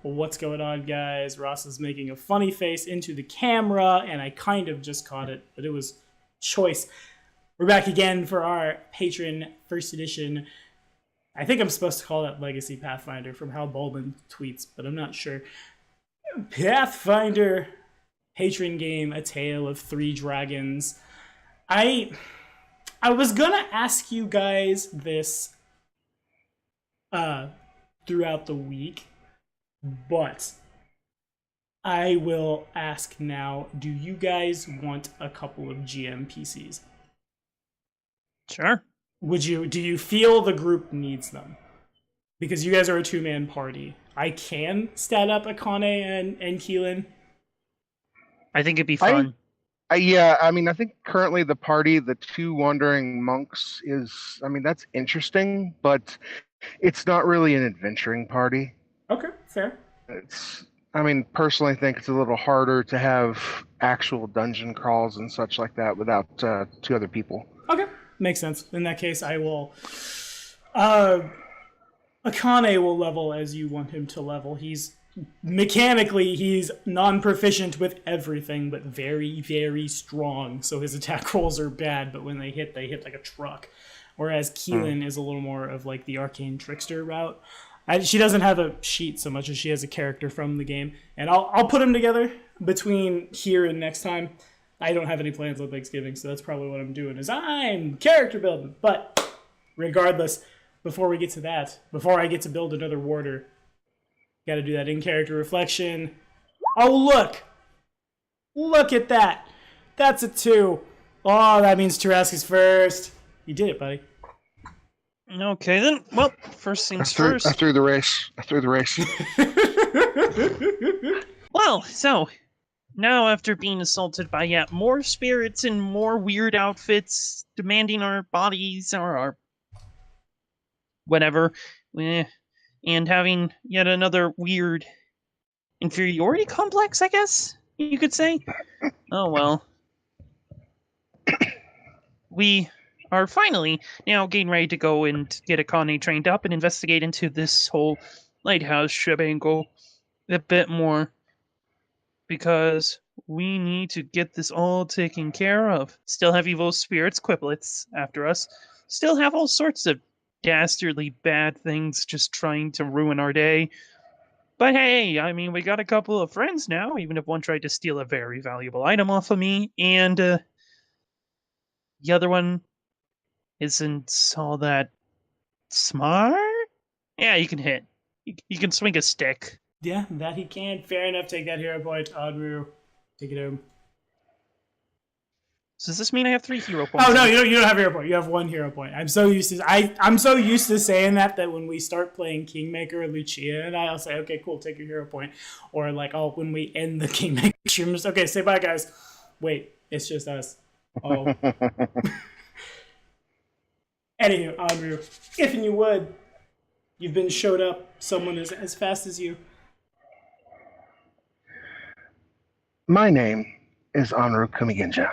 What's going on, guys? Ross is making a funny face into the camera, and I kind of just caught it, but it was choice. We're back again for our patron first edition. I think I'm supposed to call that Legacy Pathfinder from how Baldwin tweets, but I'm not sure. Pathfinder patron game, A Tale of Three Dragons. I was gonna ask you guys this throughout the week, but I will ask now, do you guys want a couple of GM PCs? Sure. Do you feel the group needs them? Because you guys are a two-man party. I can stat up Akane and Keelan. I think it'd be fun. I think currently the party, the two wandering monks, that's interesting, but it's not really an adventuring party. Okay, fair. Personally think it's a little harder to have actual dungeon crawls and such like that without two other people. Okay, makes sense. In that case, I will... Akane will level as you want him to level. He's non-proficient with everything, but very, very strong. So his attack rolls are bad, but when they hit like a truck. Whereas Keelan is a little more of like the arcane trickster route. She doesn't have a sheet so much as she has a character from the game. And I'll put them together between here and next time. I don't have any plans on Thanksgiving, so that's probably what I'm doing, is I'm character building. But regardless, before we get to that, before I get to build another warder, got to do that in-character reflection. Oh, look! Look at that! That's a 2. Oh, that means Tarask is first. You did it, buddy. Okay, then. Well, first things first. I threw the race. Well, so, now after being assaulted by yet more spirits in more weird outfits, demanding our bodies or our whatever, and having yet another weird inferiority complex, I guess you could say. Oh well. We are finally now getting ready to go and get Akane trained up and investigate into this whole Lighthouse shebangle a bit more. Because we need to get this all taken care of. Still have evil spirits, quiplets, after us. Still have all sorts of dastardly bad things just trying to ruin our day. But hey, we got a couple of friends now, even if one tried to steal a very valuable item off of me, and the other one isn't all that smart? Yeah, you can hit. You can swing a stick. Yeah, that he can. Fair enough. Take that hero point, Adru. Take it home. So does this mean I have 3 hero points? Oh no, you don't have a hero point. You have 1 hero point. I'm so used to saying that when we start playing Kingmaker, Lucia and I'll say, okay, cool, take your hero point. Or like, when we end the Kingmaker streams, okay, say bye, guys. Wait, it's just us. Oh. Anywho, Adru, if you would, you've been showed up. Someone is as fast as you. My name is Anru Kumiginja,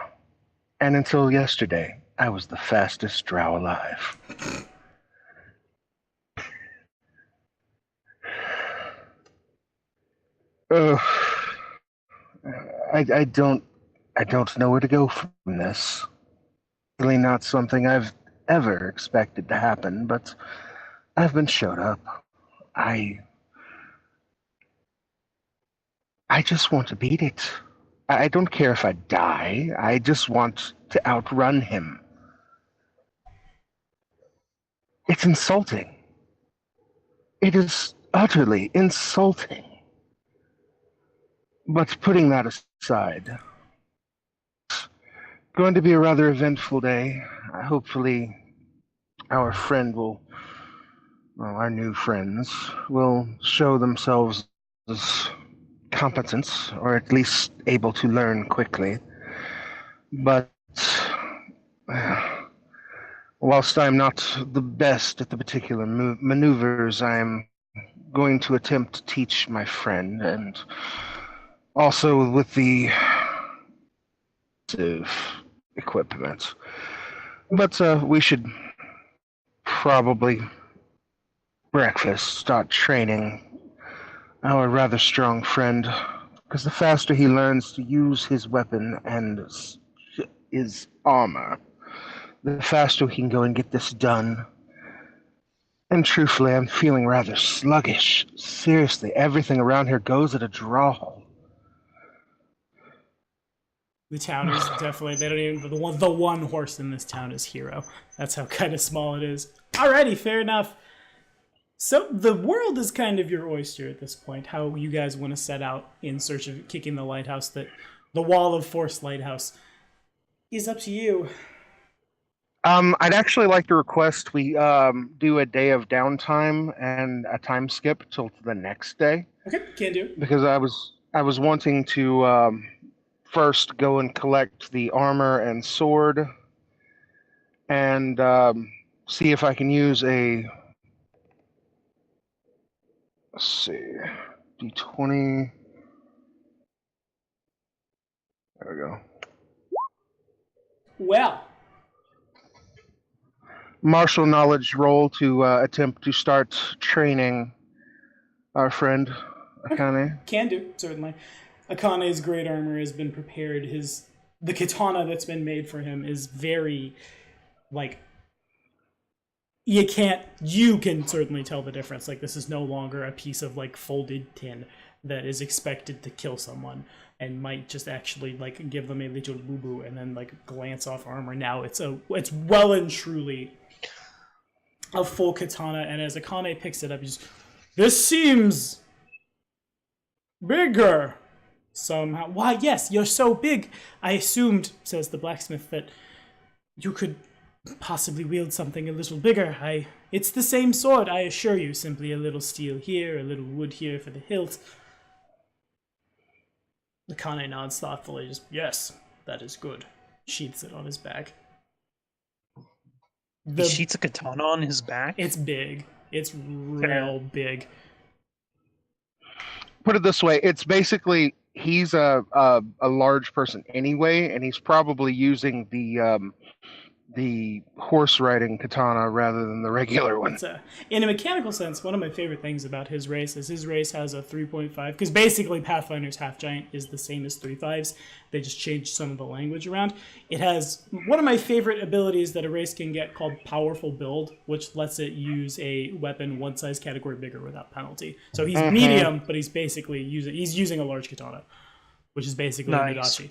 and until yesterday, I was the fastest drow alive. I don't know where to go from this. Really not something I've ever expected to happen, but I've been showed up. I just want to beat it. I don't care if I die. I just want to outrun him. It's insulting. It is utterly insulting. But putting that aside, it's going to be a rather eventful day. Hopefully, our new friends will show themselves as competent, or at least able to learn quickly. But whilst I'm not the best at the particular maneuvers, I'm going to attempt to teach my friend, and also with the equipment. But we should probably start training our rather strong friend, because the faster he learns to use his weapon and his armor, the faster we can go and get this done. And truthfully, I'm feeling rather sluggish. Seriously, everything around here goes at a draw. The town is definitely, they don't even, the one horse in this town is Hero. That's how kind of small it is. Alrighty, fair enough. So the world is kind of your oyster at this point. How you guys want to set out in search of kicking the lighthouse, the Wall of Force lighthouse, is up to you. I'd actually like to request we do a day of downtime and a time skip till the next day. Okay, can do. Because I was wanting to first go and collect the armor and sword, and see if I can use a. Let's see, D20. There we go. Well. Martial knowledge roll to attempt to start training our friend Akane. Can do, certainly. Akane's great armor has been prepared. The katana that's been made for him is very, like, you can certainly tell the difference. Like, this is no longer a piece of, like, folded tin that is expected to kill someone and might just actually, like, give them a little boo-boo and then, like, glance off armor. Now it's well and truly a full katana, and as Akane picks it up, he's, this seems bigger somehow. Why, yes, you're so big. I assumed, says the blacksmith, that you could possibly wield something a little bigger. It's the same sword, I assure you, simply a little steel here, a little wood here for the hilt. Akane nods thoughtfully, just, yes, that is good. Sheaths it on his back. He sheets a katana on his back? It's big. It's real big. Put it this way, it's basically, he's a large person anyway, and he's probably using the horse riding katana rather than the regular one. In a mechanical sense, one of my favorite things about his race is his race has a 3.5, because basically Pathfinder's half giant is the same as 3.5s. They just changed some of the language around. It has one of my favorite abilities that a race can get called Powerful Build, which lets it use a weapon one size category bigger without penalty. So he's medium, but he's basically using a large katana, which is basically a Nadashi.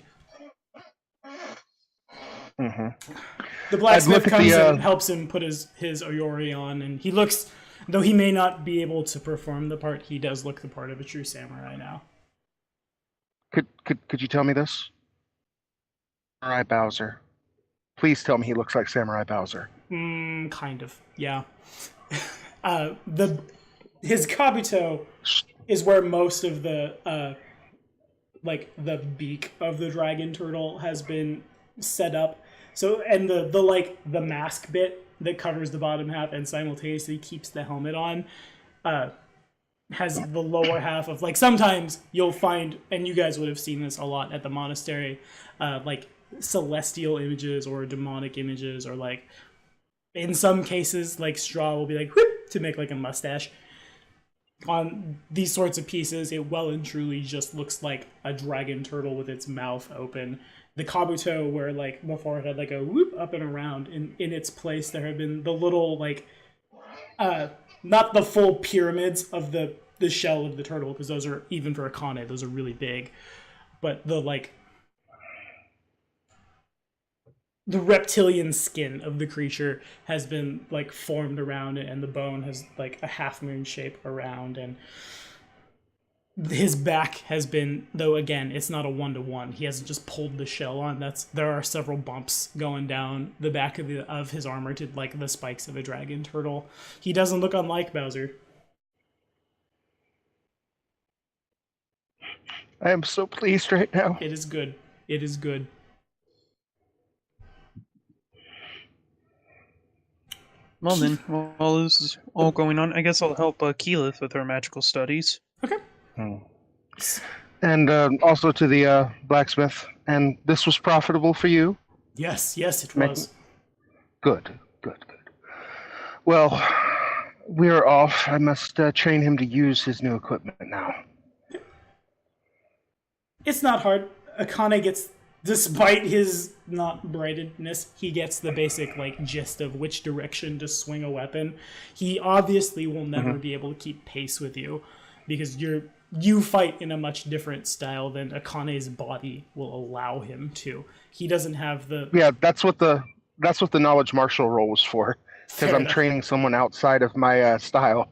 The blacksmith comes and helps him put his Oyori on, and he looks, though he may not be able to perform the part, he does look the part of a true samurai now. Could you tell me this? Samurai Bowser. Please tell me he looks like Samurai Bowser. Kind of, yeah. His kabuto is where most of the the beak of the dragon turtle has been set up. So, and the mask bit that covers the bottom half and simultaneously keeps the helmet on, has the lower half of, like, sometimes you'll find, and you guys would have seen this a lot at the monastery, like celestial images or demonic images, or like, in some cases, like straw will be like, whoop, to make like a mustache. On these sorts of pieces, it well and truly just looks like a dragon turtle with its mouth open. The kabuto, where like before it had like a whoop up and around, in its place there have been the little like not the full pyramids of the shell of the turtle, because those are, even for Akane, those are really big, but the like the reptilian skin of the creature has been like formed around it, and the bone has like a half moon shape around, and his back has been, though again, it's not a 1-to-1. He hasn't just pulled the shell on. There are several bumps going down the back of his armor to like the spikes of a dragon turtle. He doesn't look unlike Bowser. I am so pleased right now. It is good. It is good. Well then, while this is all going on, I guess I'll help Keyleth with her magical studies. Okay. And also to the blacksmith. And this was profitable for you? Yes, it was. Good. Well, we're off. I must train him to use his new equipment now. It's not hard. Akane gets, despite his not brightedness, he gets the basic like gist of which direction to swing a weapon. He obviously will never be able to keep pace with you because you fight in a much different style than Akane's body will allow him to. He doesn't have the Yeah, that's what the knowledge martial role was for. Because I'm enough. training someone outside of my style.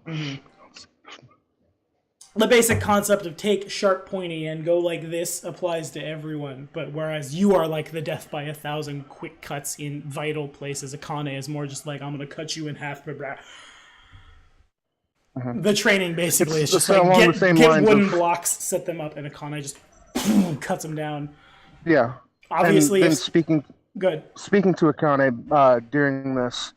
The basic concept of take sharp pointy and go like this applies to everyone, but whereas you are like the death by 1,000 quick cuts in vital places, Akane is more just like, I'm gonna cut you in half. Blah, blah. The training basically is just like get wooden blocks, set them up, and Akane just cuts them down. Yeah. Obviously, and then speaking to Akane during this,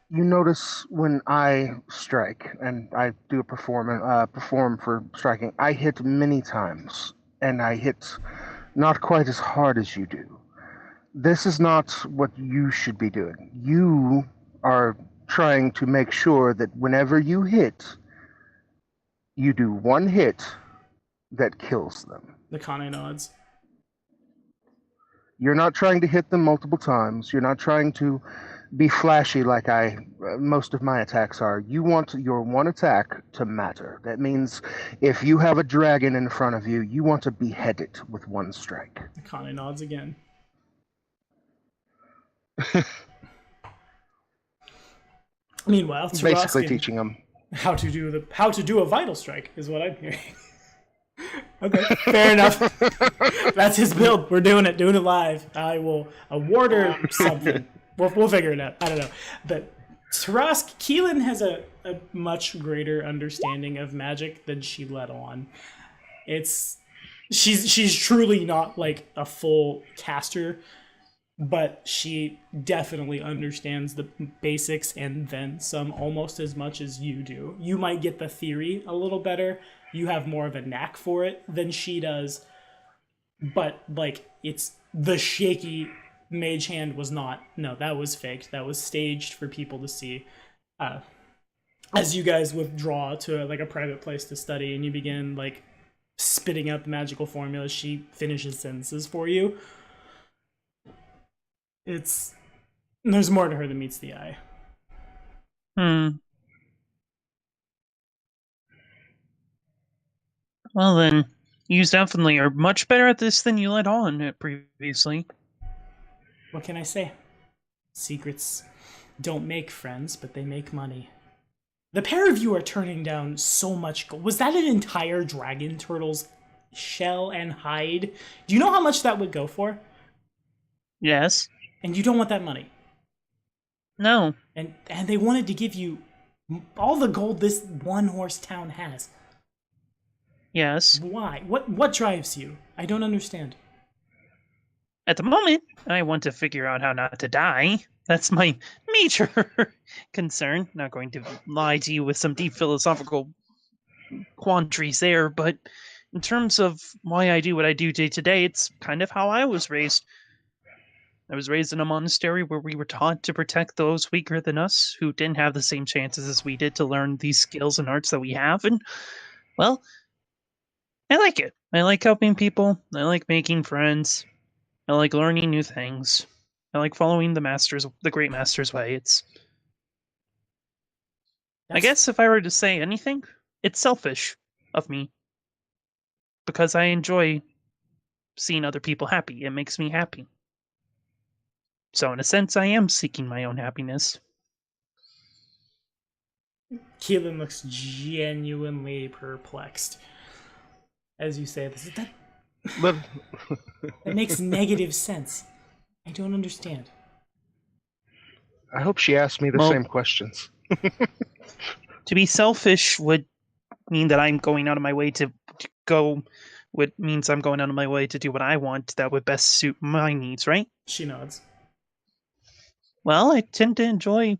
you notice when I strike and I do a perform for striking, I hit many times, and I hit not quite as hard as you do. This is not what you should be doing. You are trying to make sure that whenever you hit, you do one hit that kills them. Akane nods. You're not trying to hit them multiple times. You're not trying to be flashy like most of my attacks are. You want your one attack to matter. That means if you have a dragon in front of you, you want to behead it with one strike. Akane nods again. Meanwhile, basically teaching them how to do a vital strike is what I'm hearing. Okay, fair enough. That's his build. We're doing it live. I will award her something. We'll figure it out. I don't know. But Tarask, Keelan has a much greater understanding of magic than she let on. She's truly not like a full caster, but she definitely understands the basics and then some almost as much as you do. You might get the theory a little better. You have more of a knack for it than she does. But like it's the shaky mage hand was not. No, that was faked. That was staged for people to see. As you guys withdraw to like a private place to study and you begin like spitting out the magical formulas, she finishes sentences for you. There's more to her than meets the eye. Well then, you definitely are much better at this than you let on previously. What can I say? Secrets don't make friends, but they make money. The pair of you are turning down so much gold. Was that an entire dragon turtle's shell and hide? Do you know how much that would go for? Yes. And you don't want that money? No. And they wanted to give you all the gold this one-horse town has. Yes. Why? What drives you? I don't understand. At the moment, I want to figure out how not to die. That's my major concern. Not going to lie to you with some deep philosophical quandaries there, but in terms of why I do what I do day to day, it's kind of how I was raised. I was raised in a monastery where we were taught to protect those weaker than us, who didn't have the same chances as we did to learn these skills and arts that we have, and, well, I like it. I like helping people. I like making friends. I like learning new things. I like following the great master's way. I guess if I were to say anything, it's selfish of me. Because I enjoy seeing other people happy. It makes me happy. So in a sense, I am seeking my own happiness. Keelan looks genuinely perplexed as you say this. That makes negative sense. I don't understand. I hope she asked me the same questions. To be selfish would mean that I'm going out of my way to go. What means I'm going out of my way to do what I want that would best suit my needs, right? She nods. Well, I tend to enjoy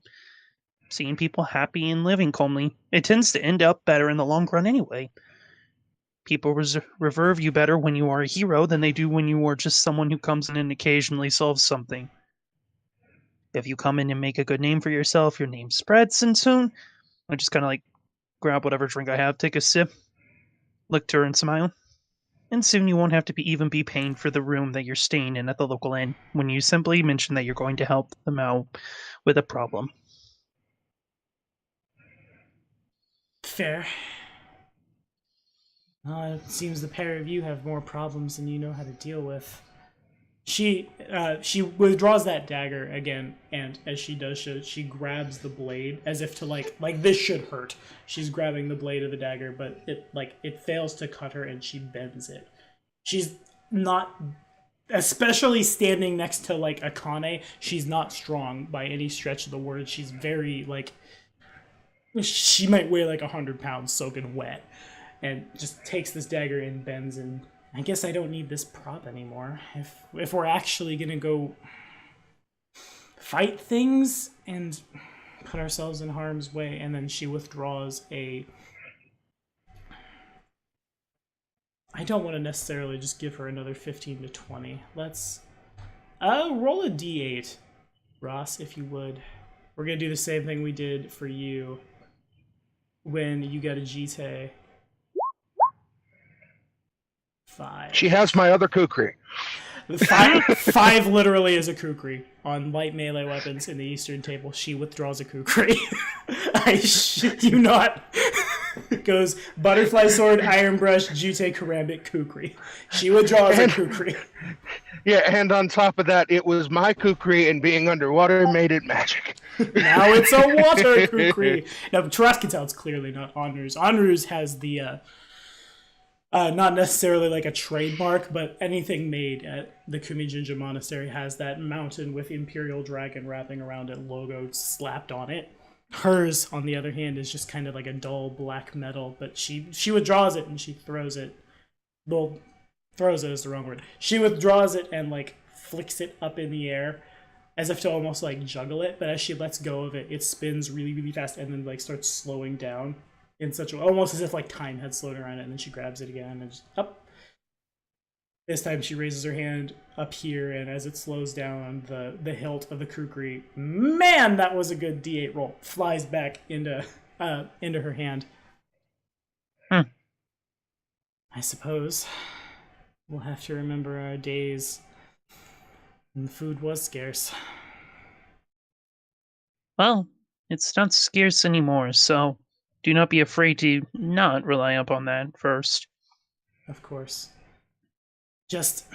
seeing people happy and living calmly. It tends to end up better in the long run anyway. People revere you better when you are a hero than they do when you are just someone who comes in and occasionally solves something. If you come in and make a good name for yourself, your name spreads, and soon I just kind of like grab whatever drink I have, take a sip, look to her and smile. And soon you won't have to even be paying for the room that you're staying in at the local inn when you simply mention that you're going to help them out with a problem. Fair. It seems the pair of you have more problems than you know how to deal with. She withdraws that dagger again, and as she does so, she grabs the blade as if to like this should hurt. She's grabbing the blade of the dagger, but it fails to cut her, and she bends it. She's not, especially standing next to like Akane, she's not strong by any stretch of the word. She's very she might weigh like 100 pounds soaking wet, and just takes this dagger and bends, and I guess I don't need this prop anymore. If we're actually gonna go fight things and put ourselves in harm's way, and then she withdraws a... I don't want to necessarily just give her another 15 to 20. Let's roll a d8, Ross, if you would. We're gonna do the same thing we did for you when you got a Jite. 5. She has my other kukri. 5 literally is a kukri. On light melee weapons in the Eastern table, she withdraws a kukri. I shit you not. It goes butterfly sword, iron brush, jute, karambit, kukri. She withdraws a kukri. Yeah, and on top of that, it was my kukri, and being underwater made it magic. Now it's a water kukri. Now, Taras can tell it's clearly not Onru's. Onru's has the... not necessarily like a trademark, but anything made at the Kumijinja Monastery has that mountain with Imperial Dragon wrapping around it logo slapped on it. Hers, on the other hand, is just kind of like a dull black metal, but she withdraws it and she throws it. Well, throws it is the wrong word. She withdraws it and like flicks it up in the air as if to almost like juggle it, but as she lets go of it, it spins really, really fast and then like starts slowing down. In such a almost as if like time had slowed around it, and then she grabs it again and just up. This time she raises her hand up here, and as it slows down, the hilt of the kukri, man, that was a good D8 roll. Flies back into her hand. I suppose we'll have to remember our days when food was scarce. Well, it's not scarce anymore, so do not be afraid to not rely upon that first. Of course. Just...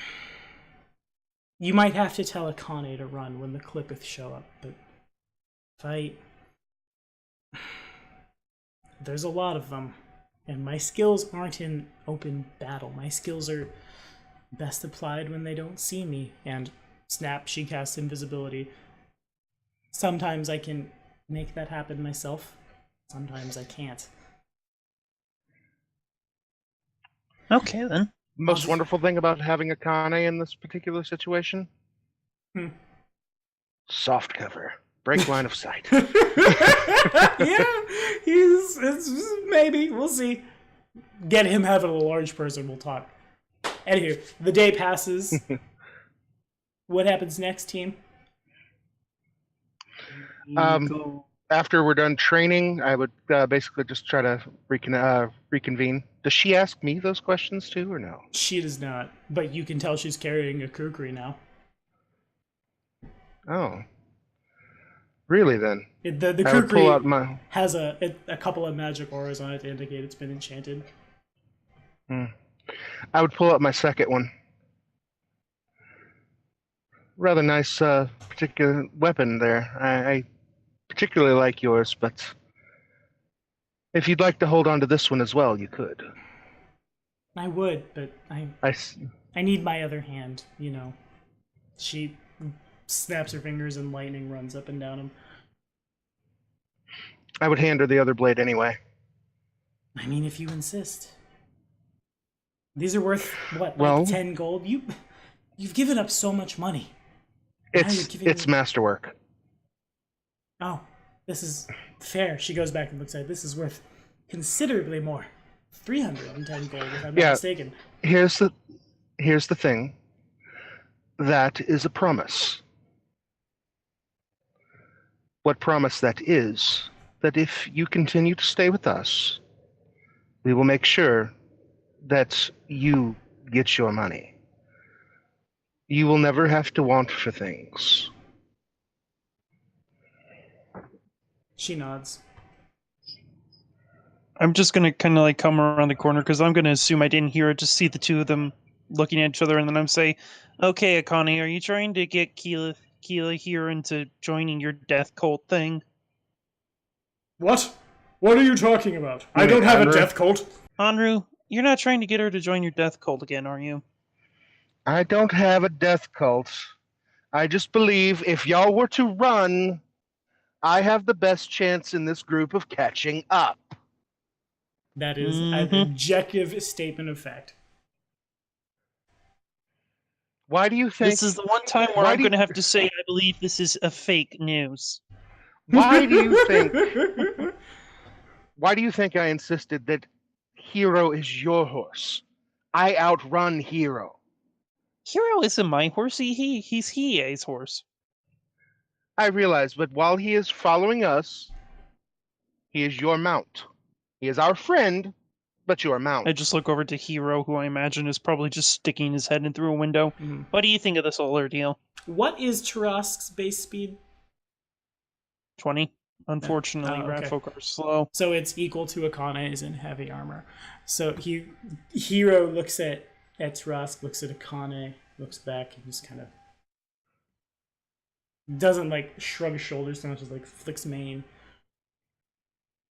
You might have to tell Akane to run when the Clippeth show up, but... Fight... There's a lot of them, and my skills aren't in open battle. My skills are best applied when they don't see me, and snap, she casts invisibility. Sometimes I can make that happen myself. Sometimes I can't. Okay, then. Most wonderful thing about having Akane in this particular situation? Soft cover. Break line of sight. Yeah, it's maybe. We'll see. Get him having a large person, we'll talk. Anywho, the day passes. What happens next, team? After we're done training, I would basically just try to reconvene. Does she ask me those questions too, or no? She does not, but you can tell she's carrying a kukri now. Oh. Really, then? The kukri has a couple of magic auras on it to indicate it's been enchanted. I would pull out my second one. Rather nice particular weapon there. I particularly like yours, but if you'd like to hold on to this one as well, you could. I would, but I need my other hand, you know. She snaps her fingers and lightning runs up and down him. I would hand her the other blade anyway. I mean, if you insist. These are worth, what, well, like 10 gold? You've given up so much money. It's masterwork. Oh, this is fair. She goes back and looks at it. This is worth considerably more. 310 gold, if I'm not mistaken. Here's the thing. That is a promise. What promise that is that if you continue to stay with us, we will make sure that you get your money. You will never have to want for things. She nods. I'm just gonna kind of like come around the corner because I'm gonna assume I didn't hear it. Just see the two of them looking at each other, and then I'm say, "Okay, Akane, are you trying to get Keela here into joining your death cult thing?" What? What are you talking about? You I mean don't have a Anru? death cult. Anru, you're not trying to get her to join your death cult again, are you? I don't have a death cult. I just believe if y'all were to run, I have the best chance in this group of catching up. That is an Mhm. objective statement of fact. Why do you think? This is the one time where why I'm do you- going to have to say I believe this is a fake news. Why do you think? Why do you think I insisted that Hero is your horse? I outrun Hero. Hero isn't my horse. He's Hiei's horse. I realize, but while he is following us, he is your mount. He is our friend, but your mount. I just look over to Hero, who I imagine is probably just sticking his head in through a window. Mhm. What do you think of this whole ordeal? What is Tarask's base speed? 20. Unfortunately, Oh, okay. rat folk are slow. So it's equal to Akane's in heavy armor. So Hero looks at Tarask, looks at Akane, looks back, and just kind of doesn't like shrug his shoulders so much as like flicks mane.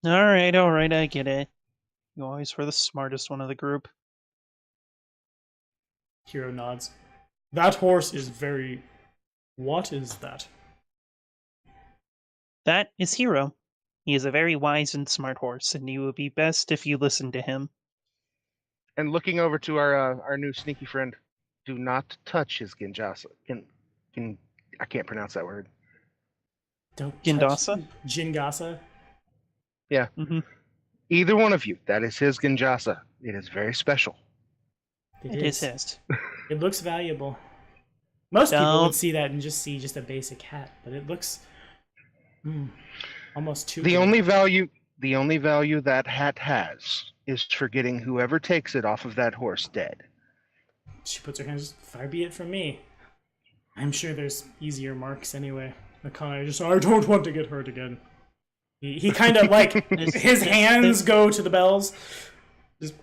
Alright, I get it. You always were the smartest one of the group. Hero nods. That horse is very. What is that? That is Hero. He is a very wise and smart horse, and you would be best if you listened to him. And looking over to our new sneaky friend, do not touch his Ginjasa. I can't pronounce that word. Don't Gindasa? Jingasa? Yeah. Mm-hmm. Either one of you, that is his Ginjasa. It is very special. It is his. It looks valuable. Most people Don't- would see that and just see just a basic hat, but it looks almost too The good. only value that hat has is for getting whoever takes it off of that horse dead. She puts her hands. Far be it from me. I'm sure there's easier marks anyway. Akane just, I don't want to get hurt again. He kind of like his hands go to the bells. Just.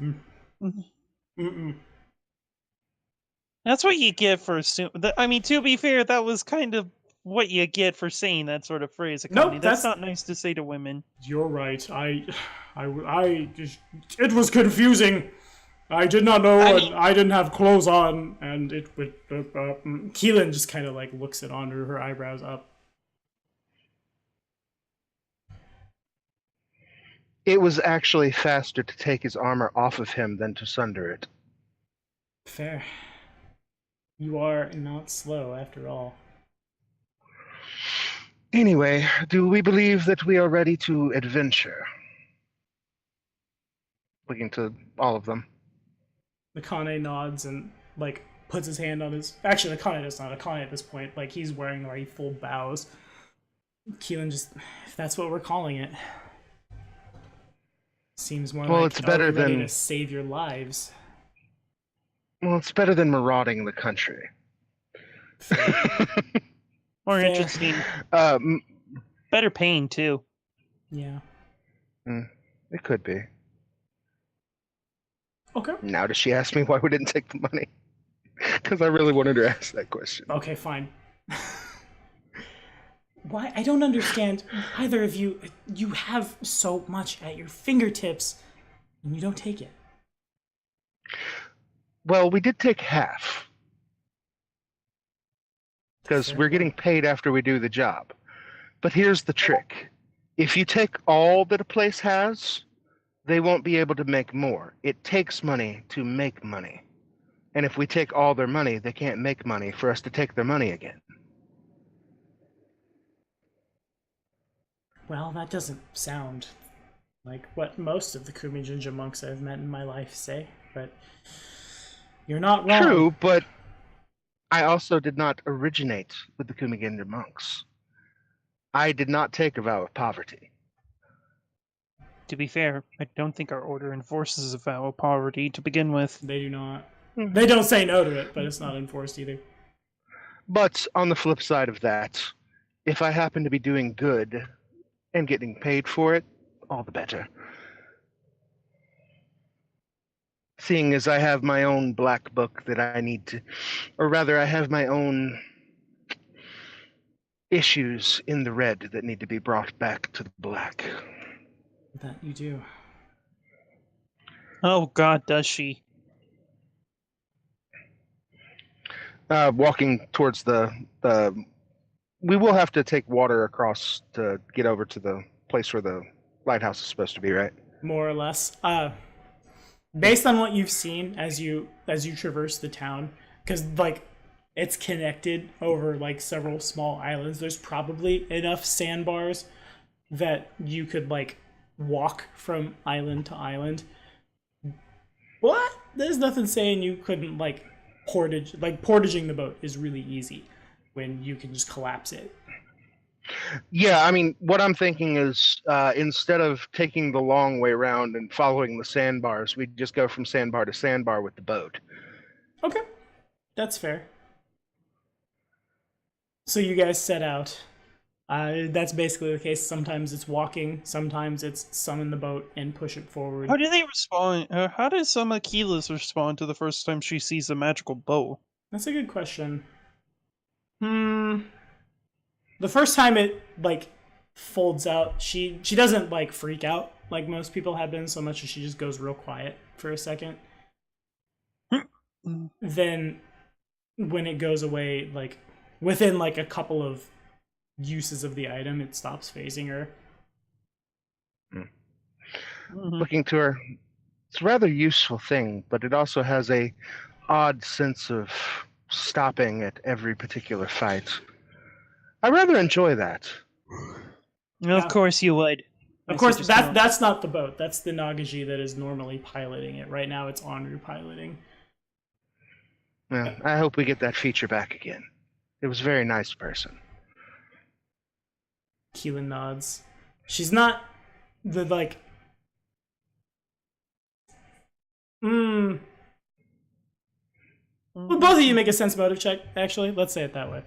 That's what you get for I mean, to be fair, that was kind of what you get for saying that sort of phrase. Nope, Akane. that's not nice to say to women. You're right. I just. It was confusing. I did not know, and I didn't have clothes on, and it would. Keelan just kind of like looks at Andrew, her eyebrows up. It was actually faster to take his armor off of him than to sunder it. Fair. You are not slow, after all. Anyway, do we believe that we are ready to adventure? Looking to all of them. Akane nods and like puts his hand on his. Actually, Akane does not. Akane at this point, like he's wearing the right full bows. Keelan just, if that's what we're calling it, seems more Well, like it's better ready than- to save your lives. Well, it's better than marauding the country. More Fair. interesting. Um, Better paying, too. Yeah. it could be. Okay. Now does she ask me why we didn't take the money? Because I really wanted her to ask that question. Okay, fine. Why? I don't understand. Either of you, you have so much at your fingertips, and you don't take it. Well, we did take half. Because Fair we're point. getting paid after we do the job. But here's the trick. If you take all that a place has, they won't be able to make more. It takes money to make money. And if we take all their money, they can't make money for us to take their money again. Well, that doesn't sound like what most of the Kumijinja monks I've met in my life say, but you're not wrong. True, but I also did not originate with the Kumigendra monks. I did not take a vow of poverty. to be fair, I don't think our order enforces a vow of poverty to begin with. They do not. They don't say no to it, but it's not enforced either. But on the flip side of that, if I happen to be doing good and getting paid for it, all the better. Seeing as I have my own black book that I need to, or rather, I have my own issues in the red that need to be brought back to the black. That you do. Oh God, does she? Walking towards the we will have to take water across to get over to the place where the lighthouse is supposed to be, right? More or less. Based on what you've seen as you traverse the town, because like it's connected over like several small islands, there's probably enough sandbars that you could like walk from island to island. What? There's nothing saying you couldn't like portage. Like portaging the boat is really easy when you can just collapse it. Yeah, I mean, what I'm thinking is instead of taking the long way around and following the sandbars, we just go from sandbar to sandbar with the boat. Okay, that's fair. So you guys set out. That's basically the case. Sometimes it's walking, sometimes it's summon the boat and push it forward. How do they respond? How does some Aquilas respond to the first time she sees a magical bow? That's a good question. The first time it like folds out, she doesn't like freak out like most people have been, so much as she just goes real quiet for a second. Then when it goes away, like within like a couple of uses of the item, it stops phasing her. Looking to her, it's a rather useful thing, but it also has a odd sense of stopping at every particular fight. I rather enjoy that. Of course you would. Of course, that's not the boat. That's the Nagaji that is normally piloting it. Right now, it's Onru piloting. Well, I hope we get that feature back again. It was a very nice person. Keelan nods. She's not the like. Well, both of you make a sense motive check. Actually, let's say it that way.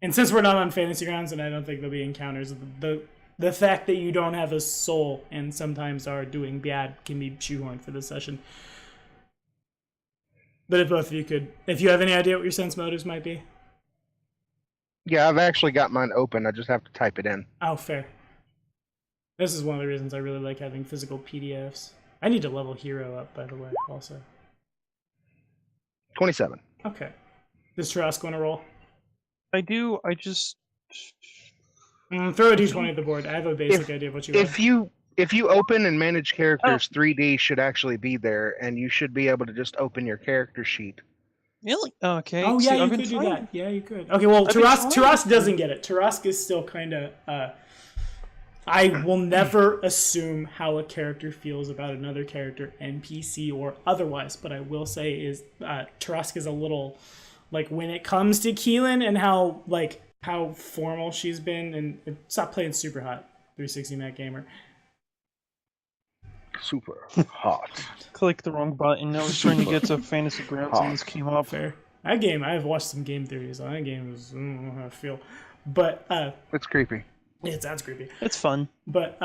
And since we're not on fantasy grounds, and I don't think there'll be encounters, the fact that you don't have a soul and sometimes are doing bad can be shoehorned for this session. But if both of you could, if you have any idea what your sense motives might be. Yeah, I've actually got mine open. I just have to type it in. Oh, fair. This is one of the reasons I really like having physical PDFs. I need to level Hero up, by the way, also. 27. Okay. Does Tarask want to roll? I do. I just throw a d20 at the board. I have a basic idea of what you want. If you open and manage characters, 3D should actually be there, and you should be able to just open your character sheet. Really? Okay. Oh, yeah, you could do that. Yeah, you could. Okay, well, Tarask doesn't get it. Tarask is still kind of... I will never assume how a character feels about another character, NPC or otherwise, but I will say is Tarask is a little... Like, when it comes to Keelan and how formal she's been, and stop playing Super Hot, 360 Mac Gamer. Super hot. Click the wrong button. I was trying to get to Fantasy Grounds and this came up. Fair. That game, I've watched some game theories on that game. I don't know how I feel. But, it's creepy. It sounds creepy. It's fun. But,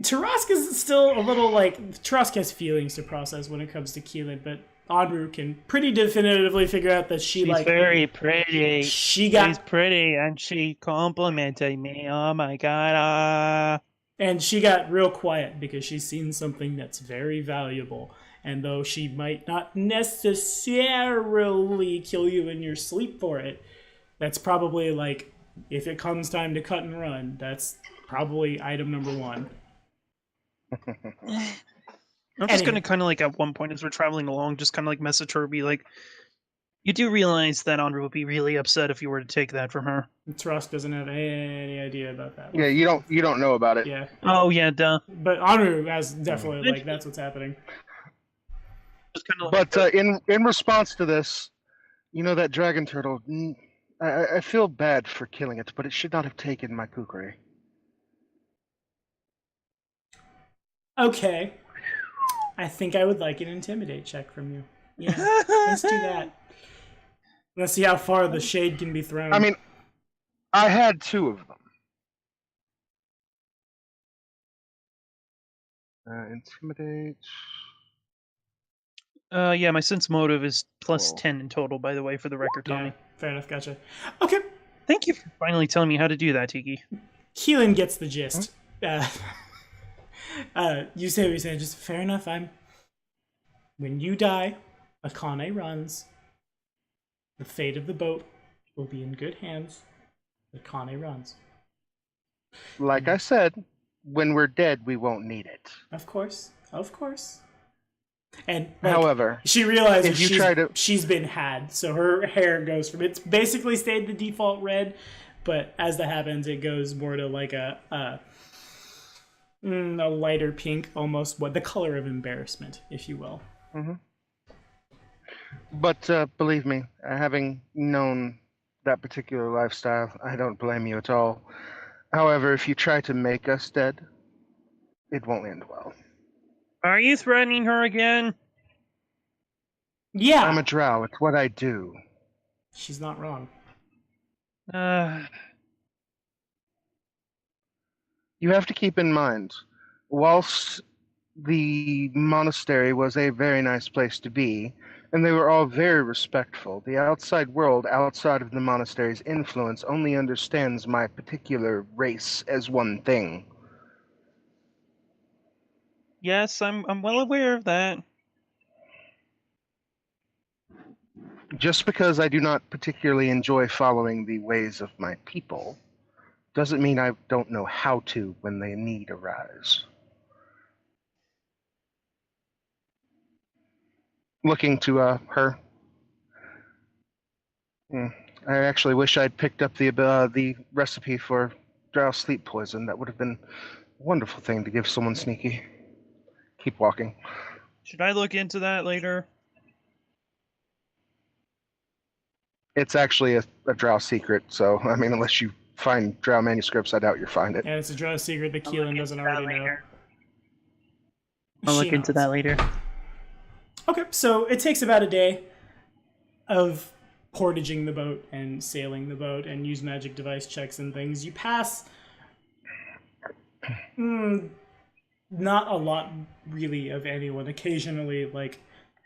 Tarask is still a little, Tarask has feelings to process when it comes to Keelan, but Onru can pretty definitively figure out that she's very pretty. She's pretty, and she complimented me. Oh my god! And she got real quiet because she's seen something that's very valuable. And though she might not necessarily kill you in your sleep for it, that's probably if it comes time to cut and run, that's probably item number one. I'm just going to kind of at one point as we're traveling along, just kind of message her, be like, you do realize that Onru would be really upset if you were to take that from her. Trust doesn't have any idea about that. Yeah, you don't know about it. Yeah. Oh, yeah, duh. But Onru has definitely, that's what's happening. But in response to this, that dragon turtle, I feel bad for killing it, but it should not have taken my kukri. Okay. I think I would like an intimidate check from you. Yeah, let's do that. Let's see how far the shade can be thrown. I mean, I had two of them. Intimidate. Yeah, my sense motive is plus Whoa. 10 in total, by the way, for the record, Tommy. Yeah, fair enough, gotcha. Okay, Thank you for finally telling me how to do that, Tiki. Keelan gets the gist. You say what you say, just fair enough. When you die, Akane runs. The fate of the boat will be in good hands. Akane runs. Like I said, when we're dead, we won't need it. Of course, of course. And like, However, she realizes if you try to, she's been had, so her hair goes from it's basically stayed the default red, but as that happens, it goes more to like a lighter pink, almost what the color of embarrassment, if you will. but believe me, having known that particular lifestyle, I don't blame you at all. However, if you try to make us dead, it won't end well. Are you threatening her again? Yeah, I'm a drow. It's what I do. she's not wrong. You have to keep in mind, whilst the monastery was a very nice place to be, and they were all very respectful, the outside world, outside of the monastery's influence, only understands my particular race as one thing. Yes, I'm well aware of that. Just because I do not particularly enjoy following the ways of my people, doesn't mean I don't know how to when the need arise. Looking to her. I actually wish I'd picked up the recipe for drow sleep poison. That would have been a wonderful thing to give someone sneaky. Keep walking. Should I look into that later? It's actually a drow secret, so I mean, unless you find drow manuscripts, I doubt you'll find it. And it's a drow secret that Keelan doesn't already know. I'll look into that later. Okay, so it takes about a day of portaging the boat and sailing the boat and use magic device checks and things. You pass not a lot really of anyone. Occasionally, like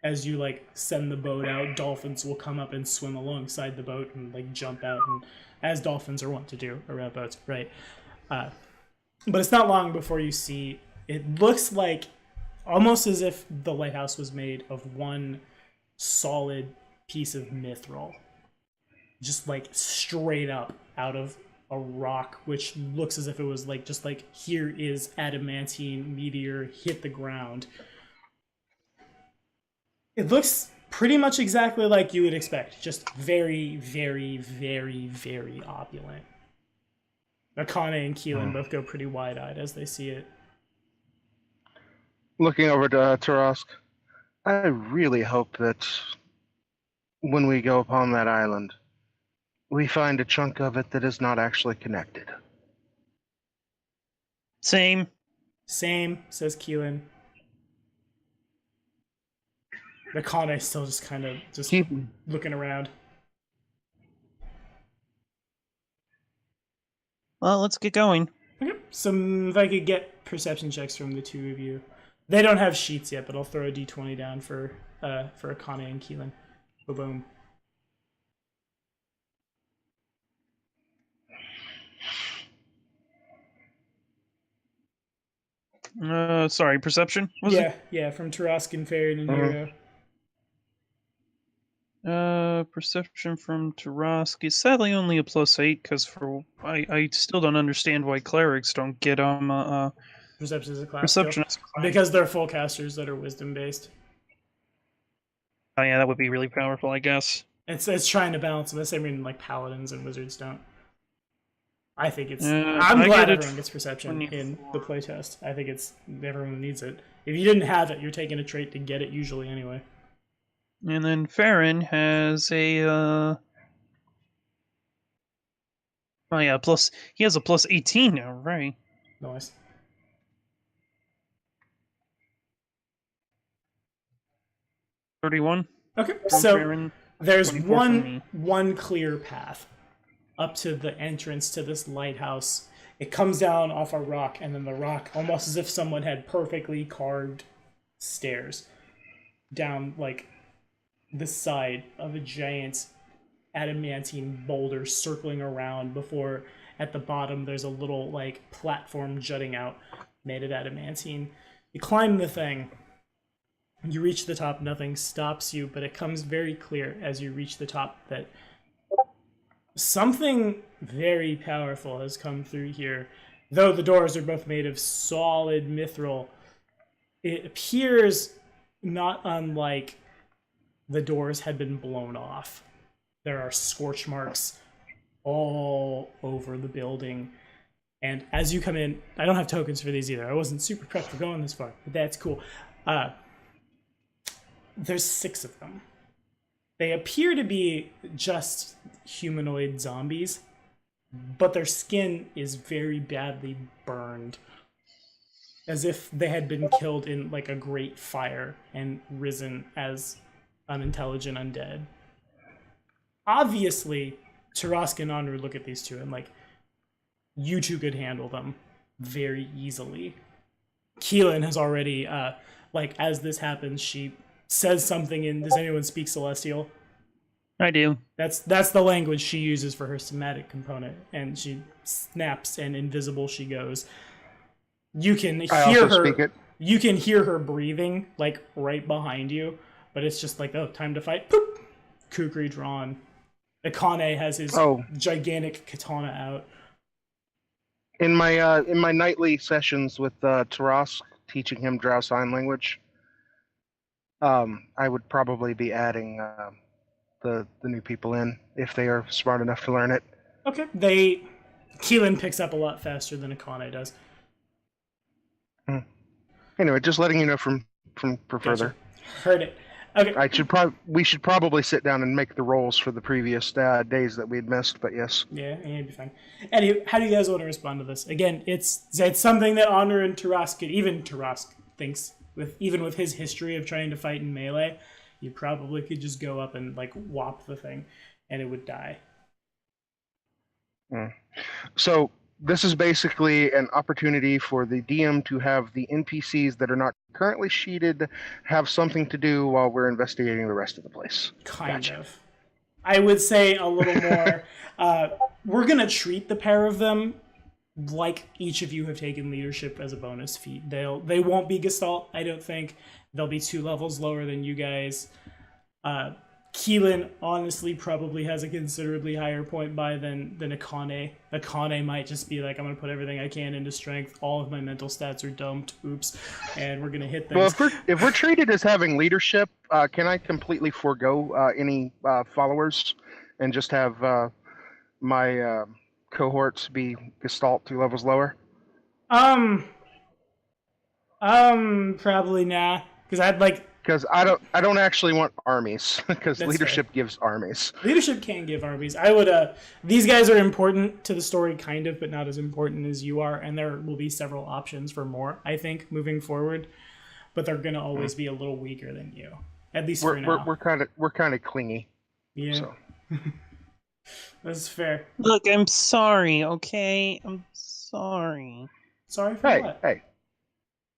as you like send the boat out, dolphins will come up and swim alongside the boat and like jump out, and as dolphins are wont to do around boats, right? But it's not long before you see. It looks like almost as if the lighthouse was made of one solid piece of mithril, just like straight up out of a rock, which looks as if it was like just like here is adamantine meteor hit the ground. It looks pretty much exactly like you would expect, just very, very, very, very opulent. Akane and Keelan both go pretty wide-eyed as they see it. Looking over to Tarask, I really hope that when we go upon that island, we find a chunk of it that is not actually connected. Same. Same, says Keelan. Akane still just kind of just looking around. Well, let's get going. Okay, so if I could get perception checks from the two of you. They don't have sheets yet, but I'll throw a d20 down for Akane and Keelan. Boom. Sorry, perception? Was yeah, from Tarascan, Fairy, and Hero. Perception from Tarask is sadly only a +8 because I still don't understand why clerics don't get Perception is a class perception skill. Because they're full casters that are wisdom based. Oh yeah, that would be really powerful, I guess. It's trying to balance them. The same reason like paladins and wizards don't. I think it's. I I'm glad get it everyone gets perception in 24. the playtest. I think it's everyone needs it. If you didn't have it, you're taking a trait to get it usually anyway. And then Farron has a oh yeah, he has a +18 now, right? Nice. 31. Okay, From so Farron, there's 24 from me. one clear path up to the entrance to this lighthouse. It comes down off a rock, and then the rock, almost as if someone had perfectly carved stairs down like the side of a giant adamantine boulder circling around before at the bottom there's a little like platform jutting out made of adamantine. You climb the thing. You reach the top, nothing stops you, but it comes very clear as you reach the top that something very powerful has come through here. Though the doors are both made of solid mithril, it appears not unlike the doors had been blown off. There are scorch marks all over the building. And as you come in, I don't have tokens for these either. I wasn't super prepped for going this far, but that's cool. There's 6 of them. They appear to be just humanoid zombies, but their skin is very badly burned, as if they had been killed in like a great fire and risen as unintelligent undead. Obviously, Tarask and Onru look at these two and like, you two could handle them very easily. Keelan has already, like, as this happens, she says something in, does anyone speak Celestial? I do. That's the language she uses for her somatic component, and she snaps, and invisible she goes. You can hear her. You can hear her breathing like right behind you, but it's just like, oh, time to fight. Poop. Kukri drawn. Akane has his gigantic katana out. In my nightly sessions with Tarask, teaching him Drow Sign Language, I would probably be adding the new people in if they are smart enough to learn it. Okay, Keelan picks up a lot faster than Akane does. Anyway, just letting you know for further. Heard it. Okay. We should probably sit down and make the rolls for the previous days that we'd missed, but yes. Yeah, it'd be fine. Anyway, how do you guys want to respond to this? Again, it's something that Honor and Tarask, even Tarask thinks, even with his history of trying to fight in melee, you probably could just go up and like whop the thing, and it would die. So this is basically an opportunity for the DM to have the NPCs that are not currently sheeted have something to do while we're investigating the rest of the place. Kind of. I would say a little more. We're going to treat the pair of them like each of you have taken leadership as a bonus feat. They won't be Gestalt, I don't think. They'll be 2 levels lower than you guys. Keelan honestly probably has a considerably higher point buy than Akane. Akane might just be like, I'm going to put everything I can into strength. All of my mental stats are dumped. Oops. And we're going to hit things. Well, if we're treated as having leadership, can I completely forego any followers and just have my cohorts be Gestalt 2 levels lower? Probably nah. Because I don't actually want armies, because leadership gives armies. Leadership can give armies. I would these guys are important to the story kind of, but not as important as you are, and there will be several options for more, I think, moving forward. But they're gonna always be a little weaker than you. At least for now. We're kind of clingy. Yeah. So. That's fair. Look, I'm sorry, okay? I'm sorry. Sorry for what? Hey.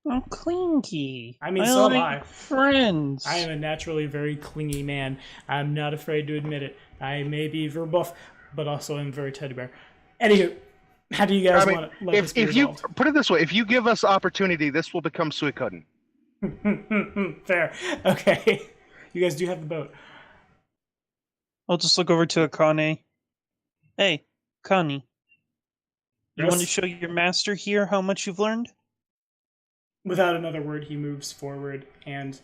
I'm clingy. I mean, so am like I. Friends. I am a naturally very clingy man. I'm not afraid to admit it. I may be verbuff, but also I'm very teddy bear. Anywho, how do you guys want to let this be resolved? You put it this way, if you give us opportunity, this will become Suikoden. Fair. Okay. You guys do have the boat. I'll just look over to Akane. Hey, Akane. You want to show your master here how much you've learned? Without another word, he moves forward, and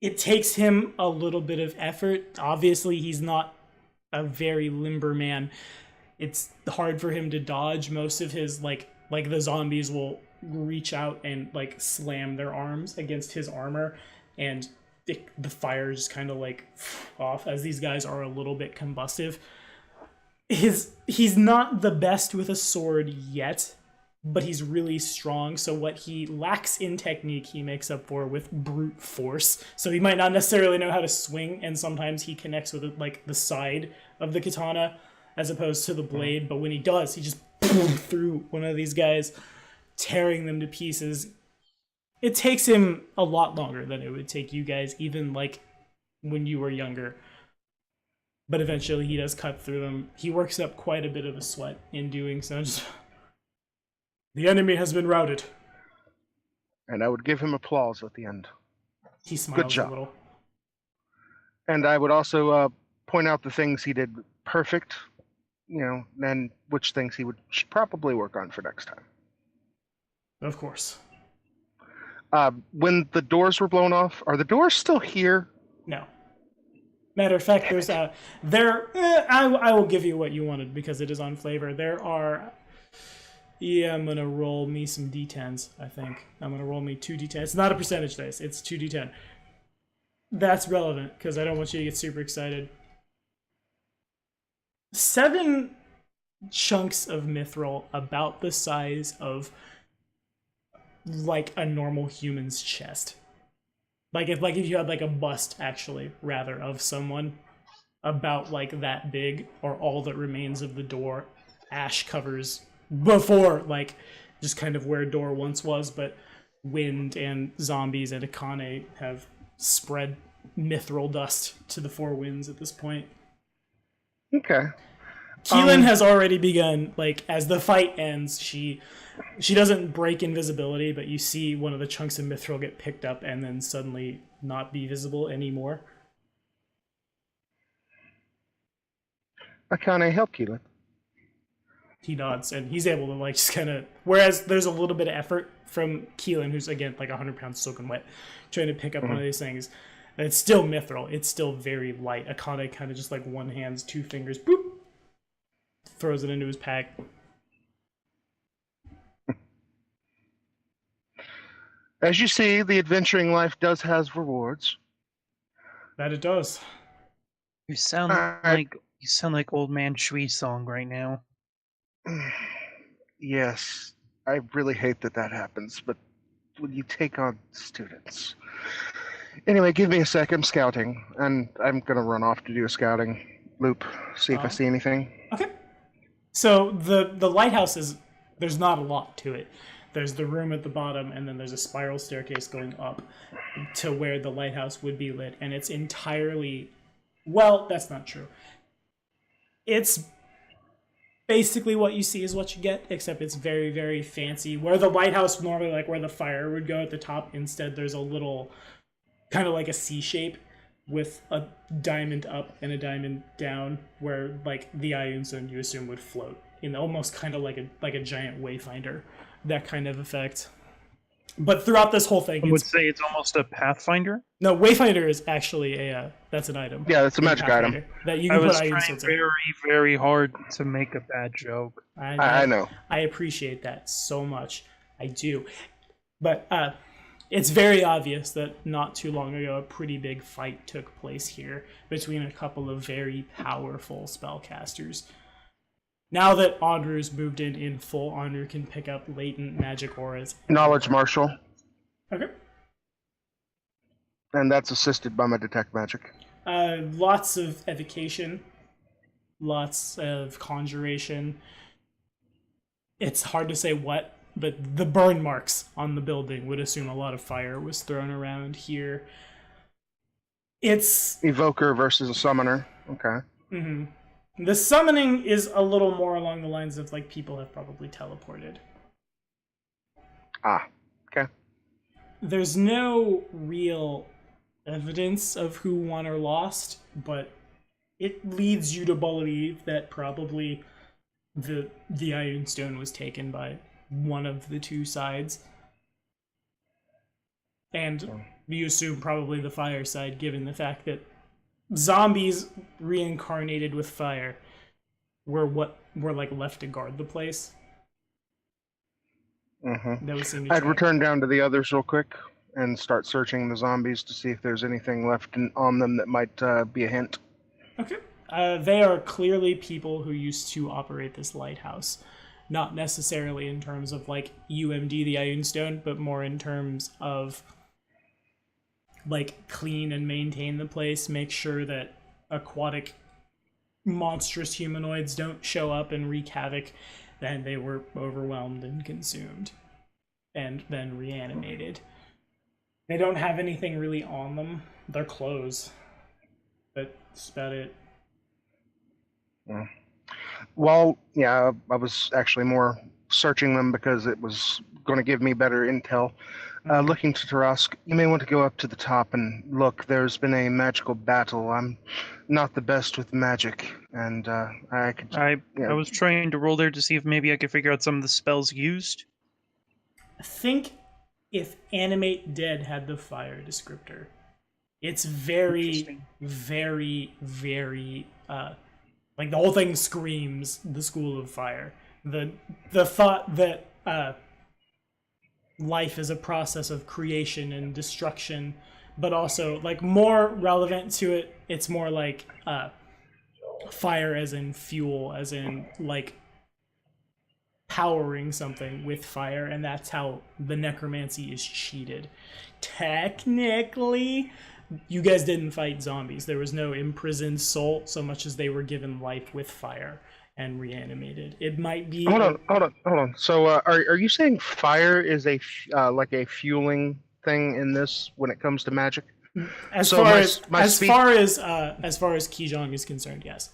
it takes him a little bit of effort. Obviously, he's not a very limber man. It's hard for him to dodge. Most of his, like the zombies will reach out and, like, slam their arms against his armor, and the fire just kind of, like, off, as these guys are a little bit combustive. He's not the best with a sword yet, but he's really strong. So what he lacks in technique, he makes up for with brute force. So he might not necessarily know how to swing, and sometimes he connects with like the side of the katana as opposed to the blade. But when he does, he just through one of these guys, tearing them to pieces. It takes him a lot longer than it would take you guys, even like when you were younger. But eventually he does cut through them. He works up quite a bit of a sweat in doing so. The enemy has been routed. And I would give him applause at the end. He smiles Good job. a little. And I would also point out the things he did perfect, and which things he should probably work on for next time. Of course. When the doors were blown off, are the doors still here? No. Matter of fact, there's I will give you what you wanted because it is on flavor. There are. Yeah, I'm gonna roll me some d10s. I think I'm gonna roll me 2 d10s. It's not a percentage dice. It's 2d10. That's relevant because I don't want you to get super excited. 7 chunks of mithril about the size of like a normal human's chest. Like if you had like a bust actually, rather, of someone about like that big, or all that remains of the door. Ash covers before like just kind of where a door once was, but wind and zombies and Akane have spread mithril dust to the 4 winds at this point. Okay. Keelan has already begun, like, as the fight ends, she doesn't break invisibility, but you see one of the chunks of mithril get picked up and then suddenly not be visible anymore. Akane, help Keelan. He nods, and he's able to, like, just kind of... Whereas there's a little bit of effort from Keelan, who's, again, like 100 pounds soaking wet, trying to pick up one of these things. And it's still mithril. It's still very light. Akane kind of just, like, one hand, 2 fingers, boop, throws it into his pack. As you see, the adventuring life does has rewards. That it does. You sound like old man Shui song right now. Yes, I really hate that happens, but when you take on students... Anyway, give me a sec, I'm scouting, and I'm gonna run off to do a scouting loop, see if I see anything. Okay. So the lighthouse is... There's not a lot to it. There's the room at the bottom, and then there's a spiral staircase going up to where the lighthouse would be lit, and it's entirely... Well, that's not true. It's basically what you see is what you get, except it's very, very fancy. Where the lighthouse normally, like where the fire would go at the top, instead there's a little, kind of like a C shape with a diamond up and a diamond down, where like the Ioun Stone you assume would float, in almost kind of like a giant wayfinder, that kind of effect. But throughout this whole thing, I would say it's almost a Pathfinder. No, Wayfinder is actually that's an item. Yeah, that's a magic item. That you I can was put trying very, very hard to make a bad joke. I know. I appreciate that so much. I do. But it's very obvious that not too long ago a pretty big fight took place here between a couple of very powerful spellcasters. Now that Andrew's moved in full, Andrew can pick up latent magic auras. Knowledge Marshal. Okay. And that's assisted by my Detect Magic. Lots of evocation. Lots of conjuration. It's hard to say what, but the burn marks on the building would assume a lot of fire was thrown around here. It's... Evoker versus a Summoner. Okay. Mm-hmm. The summoning is a little more along the lines of, like, people have probably teleported. Ah, okay. There's no real evidence of who won or lost, but it leads you to believe that probably the Ioun Stone was taken by one of the two sides. And you assume probably the fire side, given the fact that zombies reincarnated with fire were what were like left to guard the place. Mm-hmm. I'd return down to the others real quick and start searching the zombies to see if there's anything left on them that might be a hint. Okay. They are clearly people who used to operate this lighthouse. not necessarily in terms of like UMD the Ioun Stone, but more in terms of like clean and maintain the place, make sure that aquatic monstrous humanoids don't show up and wreak havoc. Then they were overwhelmed and consumed and then reanimated. They don't have anything really on them. Their clothes. But that's about it. Yeah. Well, yeah, I was actually more searching them because it was going to give me better intel. Looking to Tarask, you may want to go up to the top and look. There's been a magical battle. I'm not the best with magic, and I could. I was trying to roll there to see if maybe I could figure out some of the spells used. Think if Animate Dead had the fire descriptor. It's very, very, very like the whole thing screams the School of Fire. The thought that life is a process of creation and destruction, but also like more relevant to it, it's more like fire as in fuel, as in like powering something with fire, and that's how the necromancy is cheated. Technically, you guys didn't fight zombies. There was no imprisoned soul so much as they were given life with fire and reanimated. It might be. Hold on. So, are you saying fire is a like a fueling thing in this when it comes to magic? As far as Kijong is concerned, yes.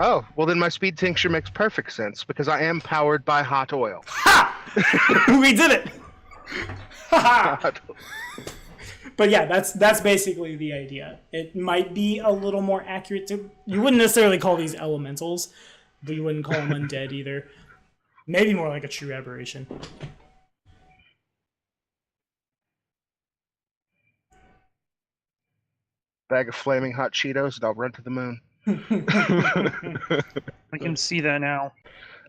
Oh, well then my speed tincture makes perfect sense because I am powered by hot oil. Ha! We did it. But yeah, that's basically the idea. It might be a little more accurate to. You wouldn't necessarily call these elementals, but you wouldn't call them undead either. Maybe more like a true aberration. Bag of flaming hot Cheetos and I'll run to the moon. I can see that now.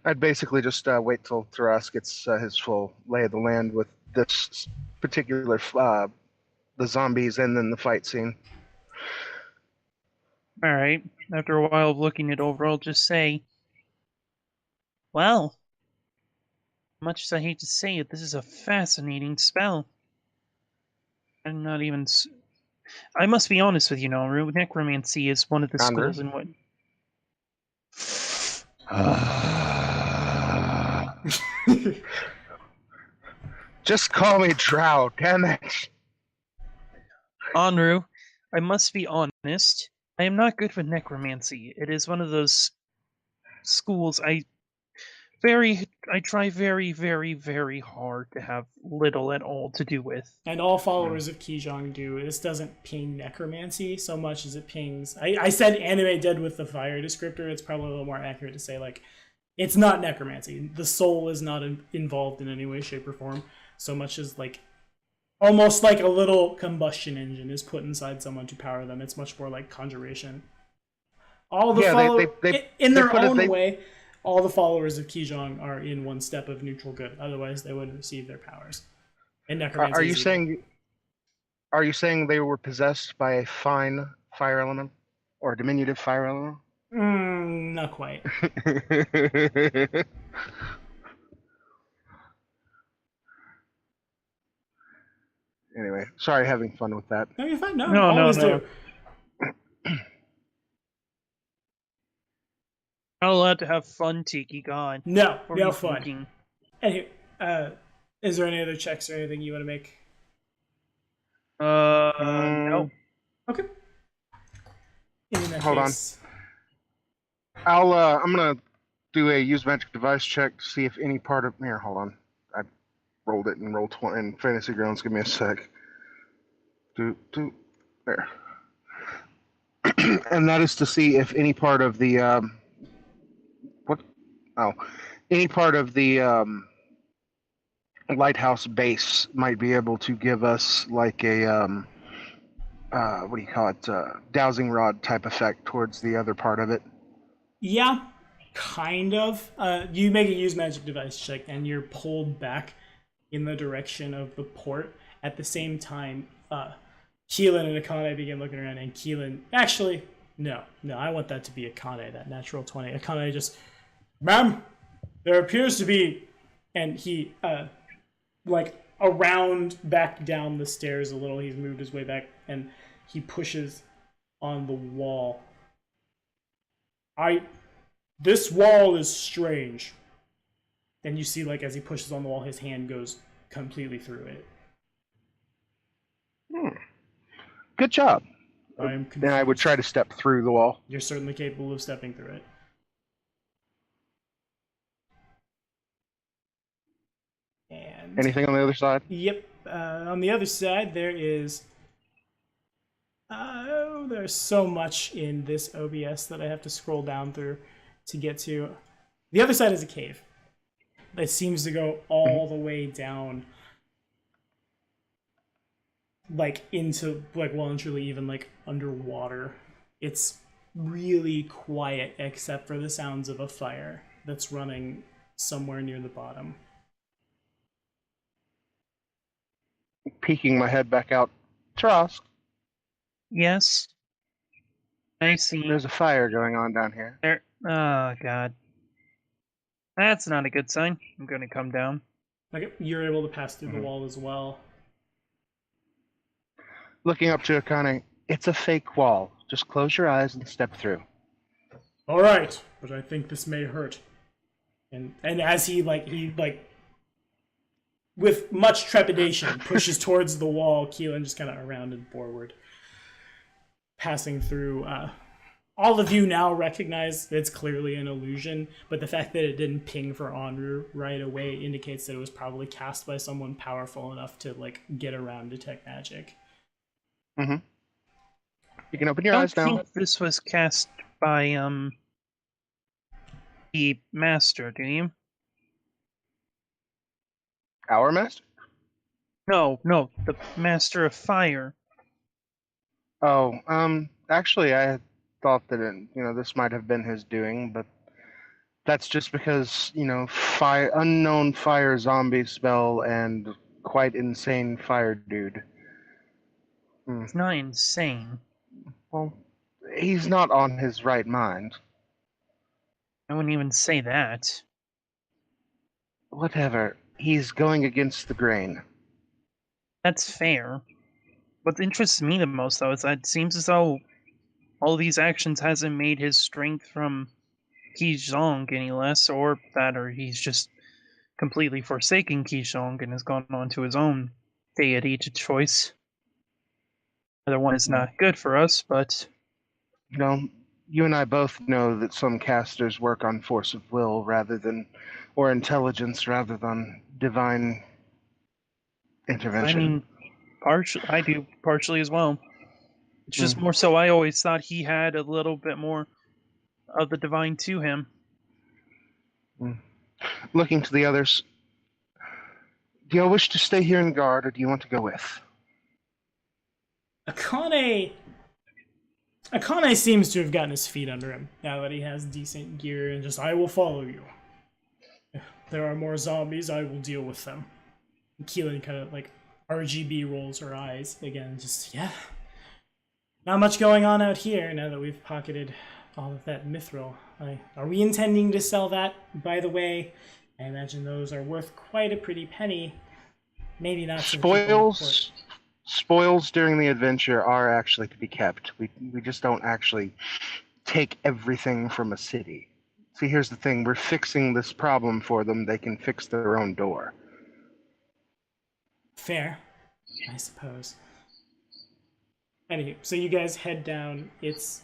I'd basically just wait till Tarask gets his full lay of the land with this particular the zombies and then the fight scene. Alright, after a while of looking it over, I'll just say, well, much as I hate to say it, this is a fascinating spell. I'm not even... I must be honest with you, Naru. Necromancy is one of the schools in what... Just call me Drow, damn it. Anru, I must be honest. I am not good with necromancy. It is one of those schools I try very, very, very hard to have little at all to do with. And all followers of Kijong do. This doesn't ping necromancy so much as it pings... I said Animate Dead with the fire descriptor. It's probably a little more accurate to say, like, it's not necromancy. The soul is not involved in any way, shape, or form, so much as, like, almost like a little combustion engine is put inside someone to power them. It's much more like conjuration. All the in their own way, all the followers of Kijong are in one step of neutral good. Otherwise, they wouldn't receive their powers. And necromancy. Are you saying they were possessed by a fine fire element or a diminutive fire element? Not quite. Anyway, sorry, having fun with that. No, you're fine. No, always do. Not allowed to have fun, Tiki. God. No fun. Thinking? Anyway, is there any other checks or anything you want to make? No. Okay. Hold case... on. I'm gonna do a use magic device check to see if any part of here. Hold on. I rolled it and rolled 20 in Fantasy Grounds. Give me a sec. There. And that is to see if any part of the any part of the Lighthouse base might be able to give us like a what do you call it? Dowsing rod type effect towards the other part of it. Yeah, kind of. You make a use magic device check, and you're pulled back in the direction of the port. At the same time, Keelan and Akane begin looking around, and Keelan... Actually, no, I want that to be Akane, that natural 20. Akane just... Ma'am, There appears to be, and he, like, around back down the stairs a little, he's moved his way back, and he pushes on the wall. This wall is strange. Then you see, like, as he pushes on the wall, his hand goes completely through it. Good job. I'm confused. Then I would try to step through the wall. You're certainly capable of stepping through it. And anything on the other side? Yep. On the other side, there is... there's so much in this OBS that I have to scroll down through to get to. The other side is a cave. It seems to go all the way down, like, into, like, well and truly even, like, underwater. It's really quiet except for the sounds of a fire that's running somewhere near the bottom. Peeking my head back out. Trosk, Yes. I see. there's a fire going on down here. There. Oh, God. That's not a good sign. I'm going to come down. Okay, you're able to pass through the wall as well. Looking up to Akane, it's a fake wall. Just close your eyes and step through. All right, but I think this may hurt. And as he with much trepidation pushes towards the wall, Keelan just kind of around and forward, passing through. All of you now recognize it's clearly an illusion, but the fact that it didn't ping for Onru right away indicates that it was probably cast by someone powerful enough to, like, get around detect magic. Mm-hmm. You can open your I eyes don't now. think this was cast by the master, do you? Our master? No, the master of fire. Oh, actually, I thought that this might have been his doing, but that's just because, unknown fire zombie spell and quite insane fire dude. It's not insane. Well, he's not on his right mind. I wouldn't even say that. Whatever. He's going against the grain. That's fair. What interests me the most, though, is that it seems as though all these actions hasn't made his strength from Qizhong any less, or he's just completely forsaken Qizhong and has gone on to his own deity to choice. Either one is not good for us, but... You and I both know that some casters work on force of will or intelligence rather than divine intervention. I mean, I do partially as well. It's just more so I always thought he had a little bit more of the divine to him. Looking to the others, do you all wish to stay here and guard, or do you want to go with? Akane seems to have gotten his feet under him now that he has decent gear and just, I will follow you. If there are more zombies, I will deal with them. And Keelan kind of, like, RGB rolls her eyes again, just, yeah. Not much going on out here now that we've pocketed all of that mithril. Are we intending to sell that, by the way? I imagine those are worth quite a pretty penny. Maybe not. Spoils during the adventure are actually to be kept. We just don't actually take everything from a city. See, here's the thing. We're fixing this problem for them. They can fix their own door. Fair, I suppose. Anyway, so you guys head down. It's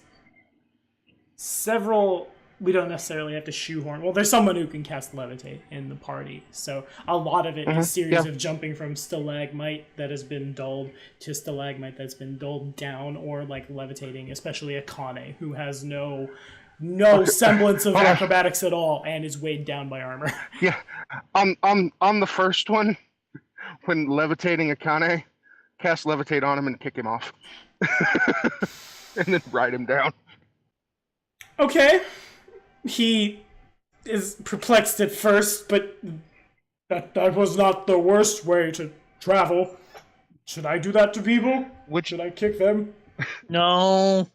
several... We don't necessarily have to shoehorn. Well, there's someone who can cast Levitate in the party. So a lot of it is a series of jumping from stalagmite that has been dulled to stalagmite that's been dulled down, or, like, levitating, especially Akane, who has no semblance of acrobatics at all and is weighed down by armor. Yeah. On the first one, when levitating Akane, cast Levitate on him and kick him off. And then ride him down. Okay. He is perplexed at first, but that was not the worst way to travel. Should I do that to people? Should I kick them? No.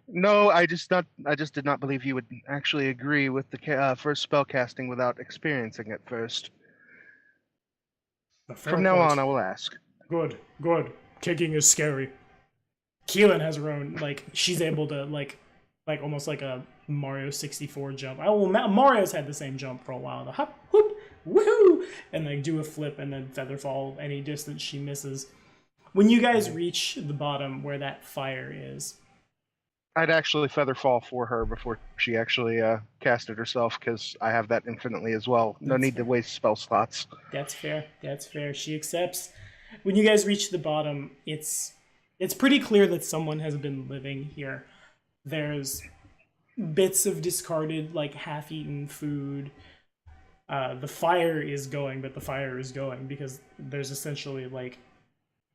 No, I just did not believe you would actually agree with the first spell casting without experiencing it first. A fair From now point. on, I will ask. Good, good. Kicking is scary. Keelan has her own, like, she's able to, like almost like a Mario 64 jump. Oh, well, Mario's had the same jump for a while. The hop, whoop, woohoo! And, like, do a flip and then feather fall any distance she misses. When you guys reach the bottom where that fire is, I'd actually feather fall for her before she actually cast it herself, because I have that infinitely as well. No That's need fair. to waste spell slots. That's fair. That's fair. She accepts. When you guys reach the bottom, it's pretty clear that someone has been living here. There's bits of discarded, like, half-eaten food. The fire is going, but the fire is going because there's essentially, like,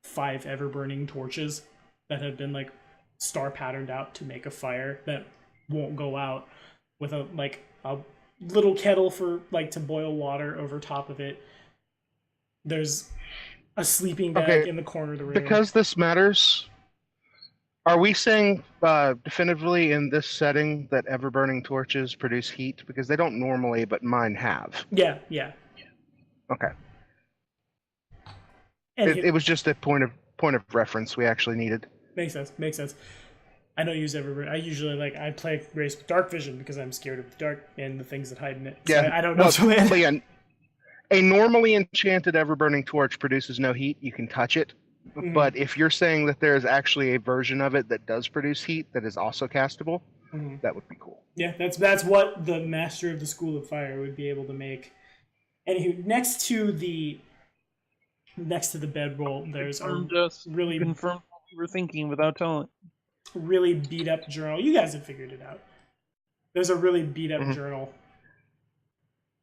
5 ever-burning torches that have been, like, star-patterned out to make a fire that won't go out, with a little kettle for, like, to boil water over top of it. There's a sleeping bag in the corner of the room. Because this matters, are we saying definitively in this setting that ever-burning torches produce heat? Because they don't normally, but mine have. Yeah. Okay. And It was just a point of reference we actually needed. Makes sense. I don't use everywhere. I usually I play race with dark vision because I'm scared of the dark and the things that hide in it. So Yeah, I don't know. But yeah, a normally enchanted ever-burning torch produces no heat. You can touch it. Mhm. But if you're saying that there is actually a version of it that does produce heat that is also castable, that would be cool. Yeah, that's what the master of the School of Fire would be able to make. Anywho, next to the bedroll, there's really confirmed what we were thinking without telling. Really beat up journal. You guys have figured it out. There's a really beat up journal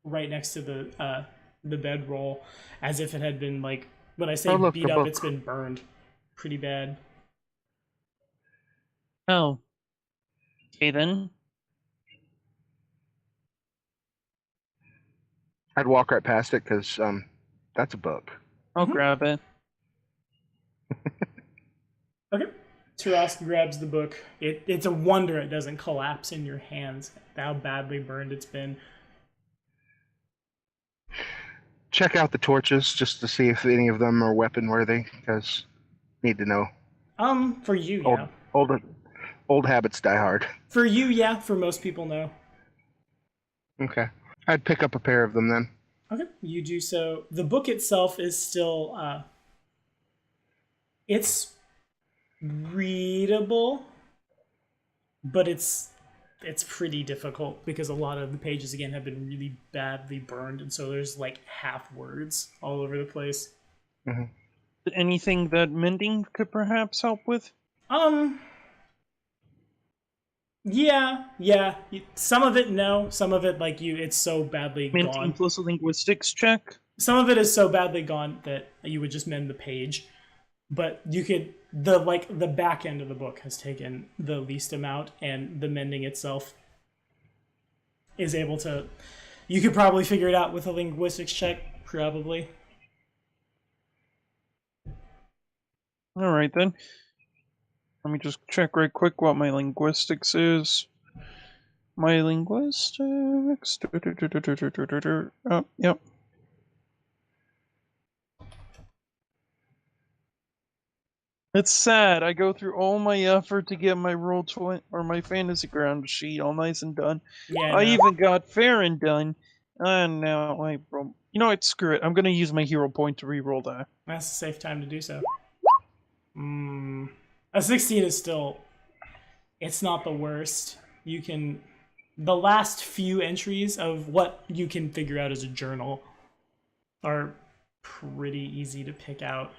right next to the bedroll, as if it had been, like, when I say beat up, it's been burned pretty bad. Oh. Okay then. I'd walk right past it because that's a book. I'll grab it. Okay. Turas grabs the book. It's a wonder it doesn't collapse in your hands, how badly burned it's been. Check out the torches just to see if any of them are weapon worthy, because need to know. For you, yeah. Old habits die hard. For you, yeah. For most people, no. Okay. I'd pick up a pair of them then. Okay, you do so. The book itself is still it's readable, but it's pretty difficult because a lot of the pages again have been really badly burned, and so there's like half words all over the place. Anything that mending could perhaps help with? Yeah. Some of it, no. Some of it, it's so badly gone. Plus a linguistics check? Some of it is so badly gone that you would just mend the page. But you could, the back end of the book has taken the least amount, and the mending itself is able to, you could probably figure it out with a linguistics check, probably. Alright then. Let me just check right quick what my linguistics is. My linguistics. Oh, yep. It's sad. I go through all my effort to get my Roll20 or my fantasy ground sheet all nice and done. Yeah, I even got Farron done. And now I roll. You know what? Screw it. I'm gonna use my hero point to re-roll that. That's a safe time to do so. A 16 is still, it's not the worst. You can, the last few entries of what you can figure out as a journal are pretty easy to pick out.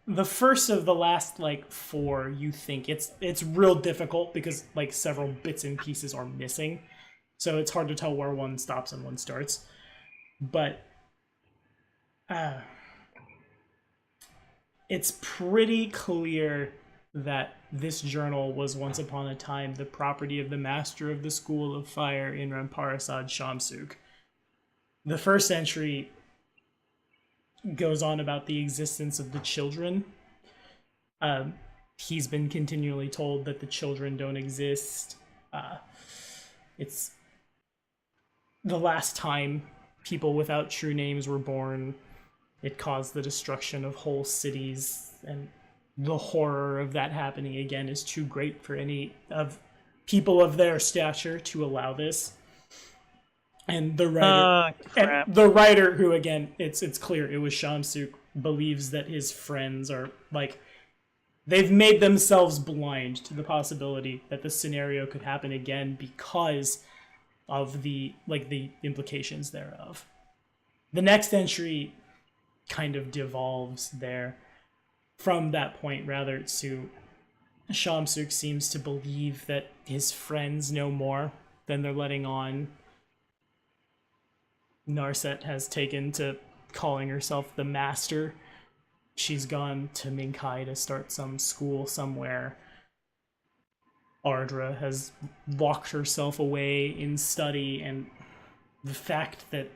The first of the last 4, you think it's real difficult because several bits and pieces are missing, so it's hard to tell where one stops and one starts. But it's pretty clear that this journal was once upon a time the property of the master of the School of Fire in Ramparasad Shamsuk. The first entry goes on about the existence of the children. He's been continually told that the children don't exist. It's the last time people without true names were born. It caused the destruction of whole cities, and the horror of that happening again is too great for any of people of their stature to allow this. And the writer, who again, it's clear it was Shamsuk, believes that his friends are like, they've made themselves blind to the possibility that the scenario could happen again because of the implications thereof. The next entry kind of devolves there from that point, rather, to Shamsuk seems to believe that his friends know more than they're letting on. Narset has taken to calling herself the Master. She's gone to Minkai to start some school somewhere. Ardra has locked herself away in study, and the fact that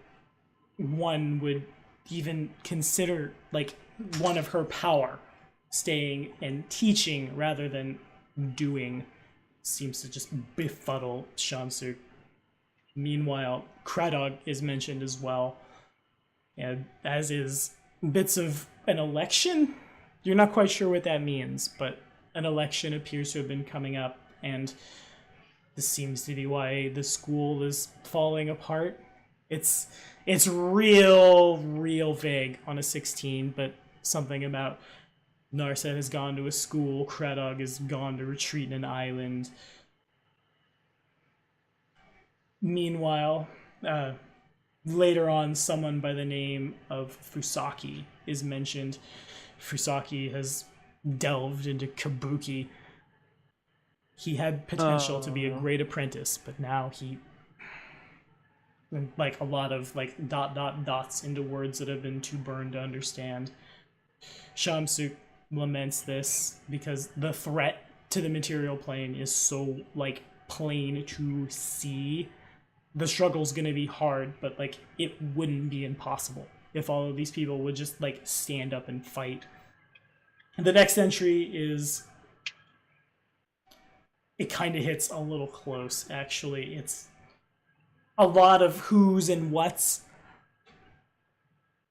one would even consider, like, one of her power staying and teaching rather than doing seems to just befuddle Shamsuk. Meanwhile, Kradog is mentioned as well, and as is bits of an election. You're not quite sure what that means, but an election appears to have been coming up, and this seems to be why the school is falling apart. It's real vague on a 16, but something about Narset has gone to a school, Kradog has gone to retreat in an island. Meanwhile, later on, someone by the name of Fusaki is mentioned. Fusaki has delved into Kabuki. He had potential to be a great apprentice, but now he, like, a lot of like dots into words that have been too burned to understand. Shamsuk laments this because the threat to the material plane is so, like, plain to see. The struggle's gonna be hard, but, like, it wouldn't be impossible if all of these people would just, like, stand up and fight. The next entry is, it kind of hits a little close, actually. It's a lot of who's and what's.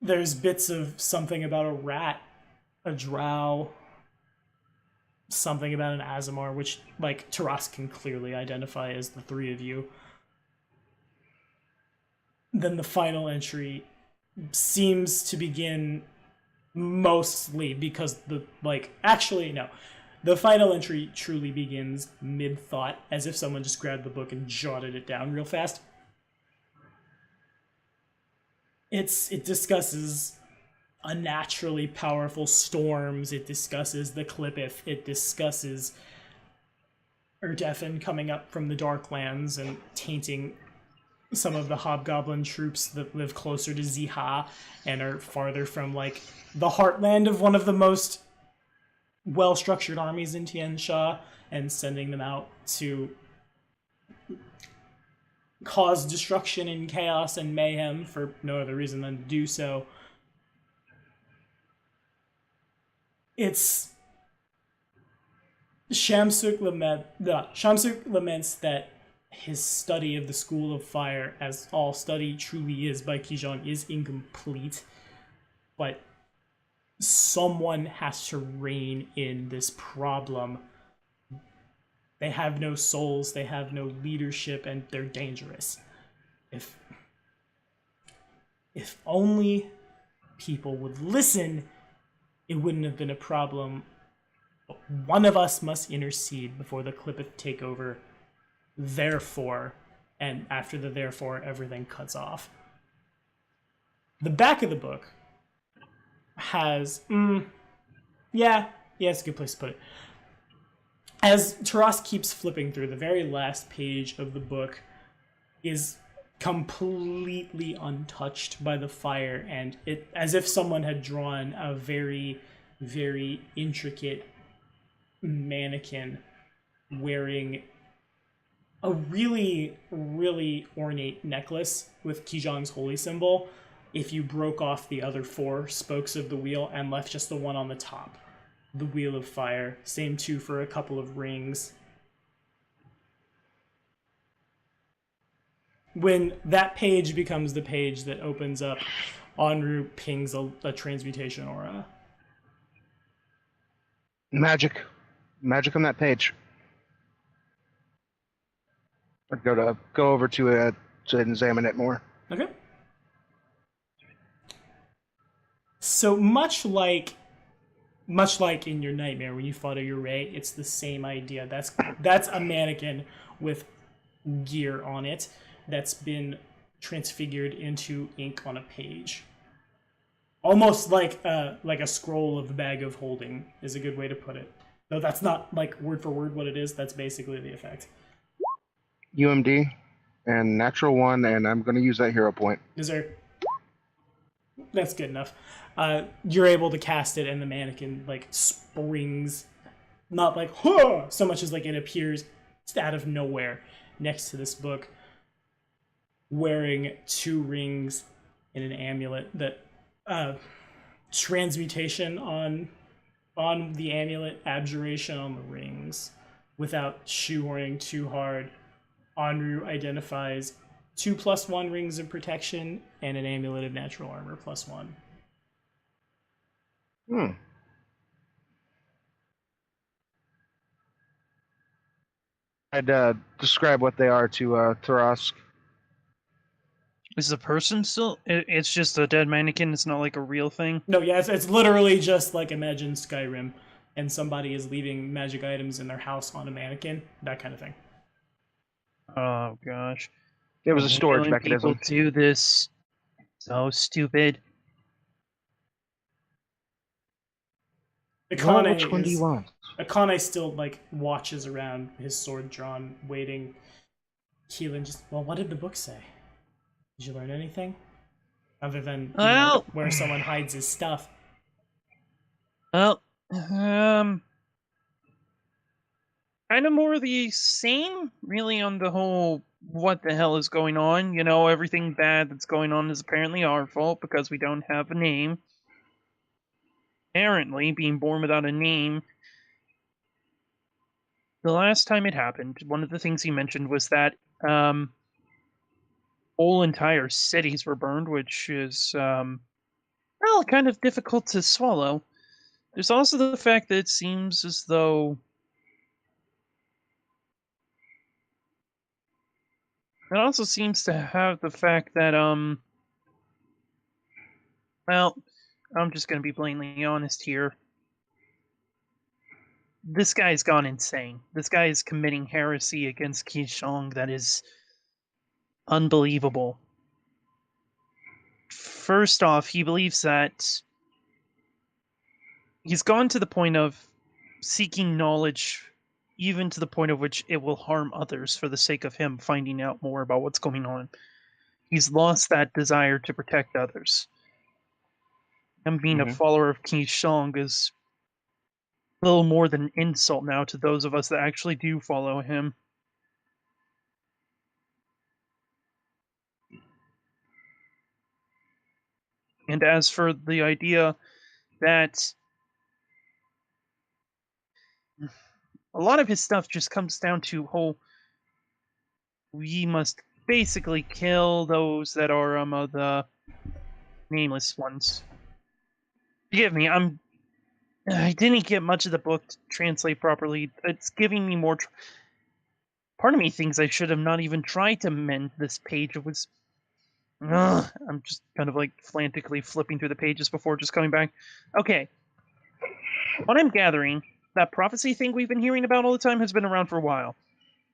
There's bits of something about a rat, a drow, something about an Azamar, which, like, Taras can clearly identify as the three of you. Then the final entry seems to begin mostly because the final entry truly begins mid-thought, as if someone just grabbed the book and jotted it down real fast. It discusses unnaturally powerful storms, it discusses the Clippith, it discusses Erdefin coming up from the Darklands and tainting some of the hobgoblin troops that live closer to Ziha and are farther from, like, the heartland of one of the most well-structured armies in Tian Sha, and sending them out to cause destruction and chaos and mayhem for no other reason than to do so. It's Shamsuk laments that his study of the School of Fire, as all study truly is by Kijang, is incomplete, but someone has to rein in this problem. They have no souls, they have no leadership, and they're dangerous. If only people would listen, it wouldn't have been a problem. But one of us must intercede before the Clippith take over. Therefore, and after the therefore, everything cuts off. The back of the book has, it's a good place to put it. As Taras keeps flipping through, the very last page of the book is completely untouched by the fire, and it, as if someone had drawn a very, very intricate mannequin wearing a really, really ornate necklace with Kijang's holy symbol, if you broke off the other 4 spokes of the wheel and left just the one on the top. The Wheel of Fire. Same too for a couple of rings. When that page becomes the page that opens up, Enru pings a transmutation aura. Magic on that page. I'd go over to examine it more. Okay. So much like in your nightmare when you fought a Uray, it's the same idea. That's a mannequin with gear on it that's been transfigured into ink on a page. Almost like a scroll of the bag of holding is a good way to put it. Though that's not like word for word what it is, that's basically the effect. UMD and natural 1, and I'm going to use that hero point. Is there? That's good enough. You're able to cast it, and the mannequin like springs, not like huh, so much as like it appears out of nowhere next to this book, wearing 2 rings and an amulet. That transmutation on the amulet, abjuration on the rings. Without shoehorning too hard, Enru identifies 2 +1 rings of protection and an amulet of natural armor +1. I'd describe what they are to Tarask. Is the person still? It's just a dead mannequin. It's not like a real thing. No, yeah, it's literally just like imagine Skyrim, and somebody is leaving magic items in their house on a mannequin, that kind of thing. Oh gosh. It was a storage mechanism. People do this. So stupid. Which one do you want? Akane still like watches around, his sword drawn, waiting. Keelan just, well, what did the book say? Did you learn anything? Other than where someone hides his stuff. Well, kind of more the same, really, on the whole, what the hell is going on. You know, everything bad that's going on is apparently our fault because we don't have a name. Apparently, being born without a name. The last time it happened, one of the things he mentioned was that whole entire cities were burned, which is, well, kind of difficult to swallow. There's also the fact that it seems as though it also seems to have the fact that, well, I'm just going to be blatantly honest here. This guy's gone insane. This guy is committing heresy against Qishong that is unbelievable. First off, he believes that he's gone to the point of seeking knowledge, even to the point of which it will harm others for the sake of him finding out more about what's going on. He's lost that desire to protect others. Him being a follower of Qishong is a little more than an insult now to those of us that actually do follow him. And as for the idea that a lot of his stuff just comes down to whole, we must basically kill those that are the nameless ones. Forgive me, I didn't get much of the book to translate properly. It's giving me more. Part of me thinks I should have not even tried to mend this page. It was. I'm just kind of like frantically flipping through the pages before just coming back. Okay. What I'm gathering, that prophecy thing we've been hearing about all the time has been around for a while.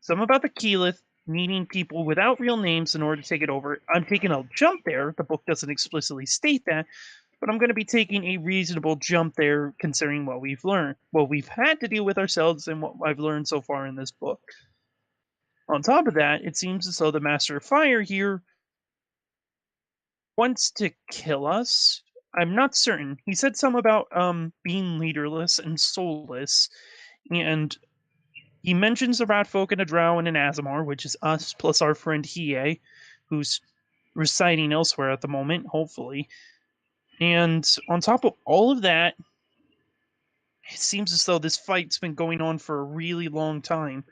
Some about the Keyleth needing people without real names in order to take it over. I'm taking a jump there. The book doesn't explicitly state that, but I'm going to be taking a reasonable jump there considering what we've learned, what we've had to deal with ourselves, and what I've learned so far in this book. On top of that, it seems as though the Master of Fire here wants to kill us. I'm not certain. He said something about being leaderless and soulless, and he mentions the Ratfolk and a Drow and an Azamar, which is us plus our friend Hiei, who's residing elsewhere at the moment, hopefully. And on top of all of that, it seems as though this fight's been going on for a really long time.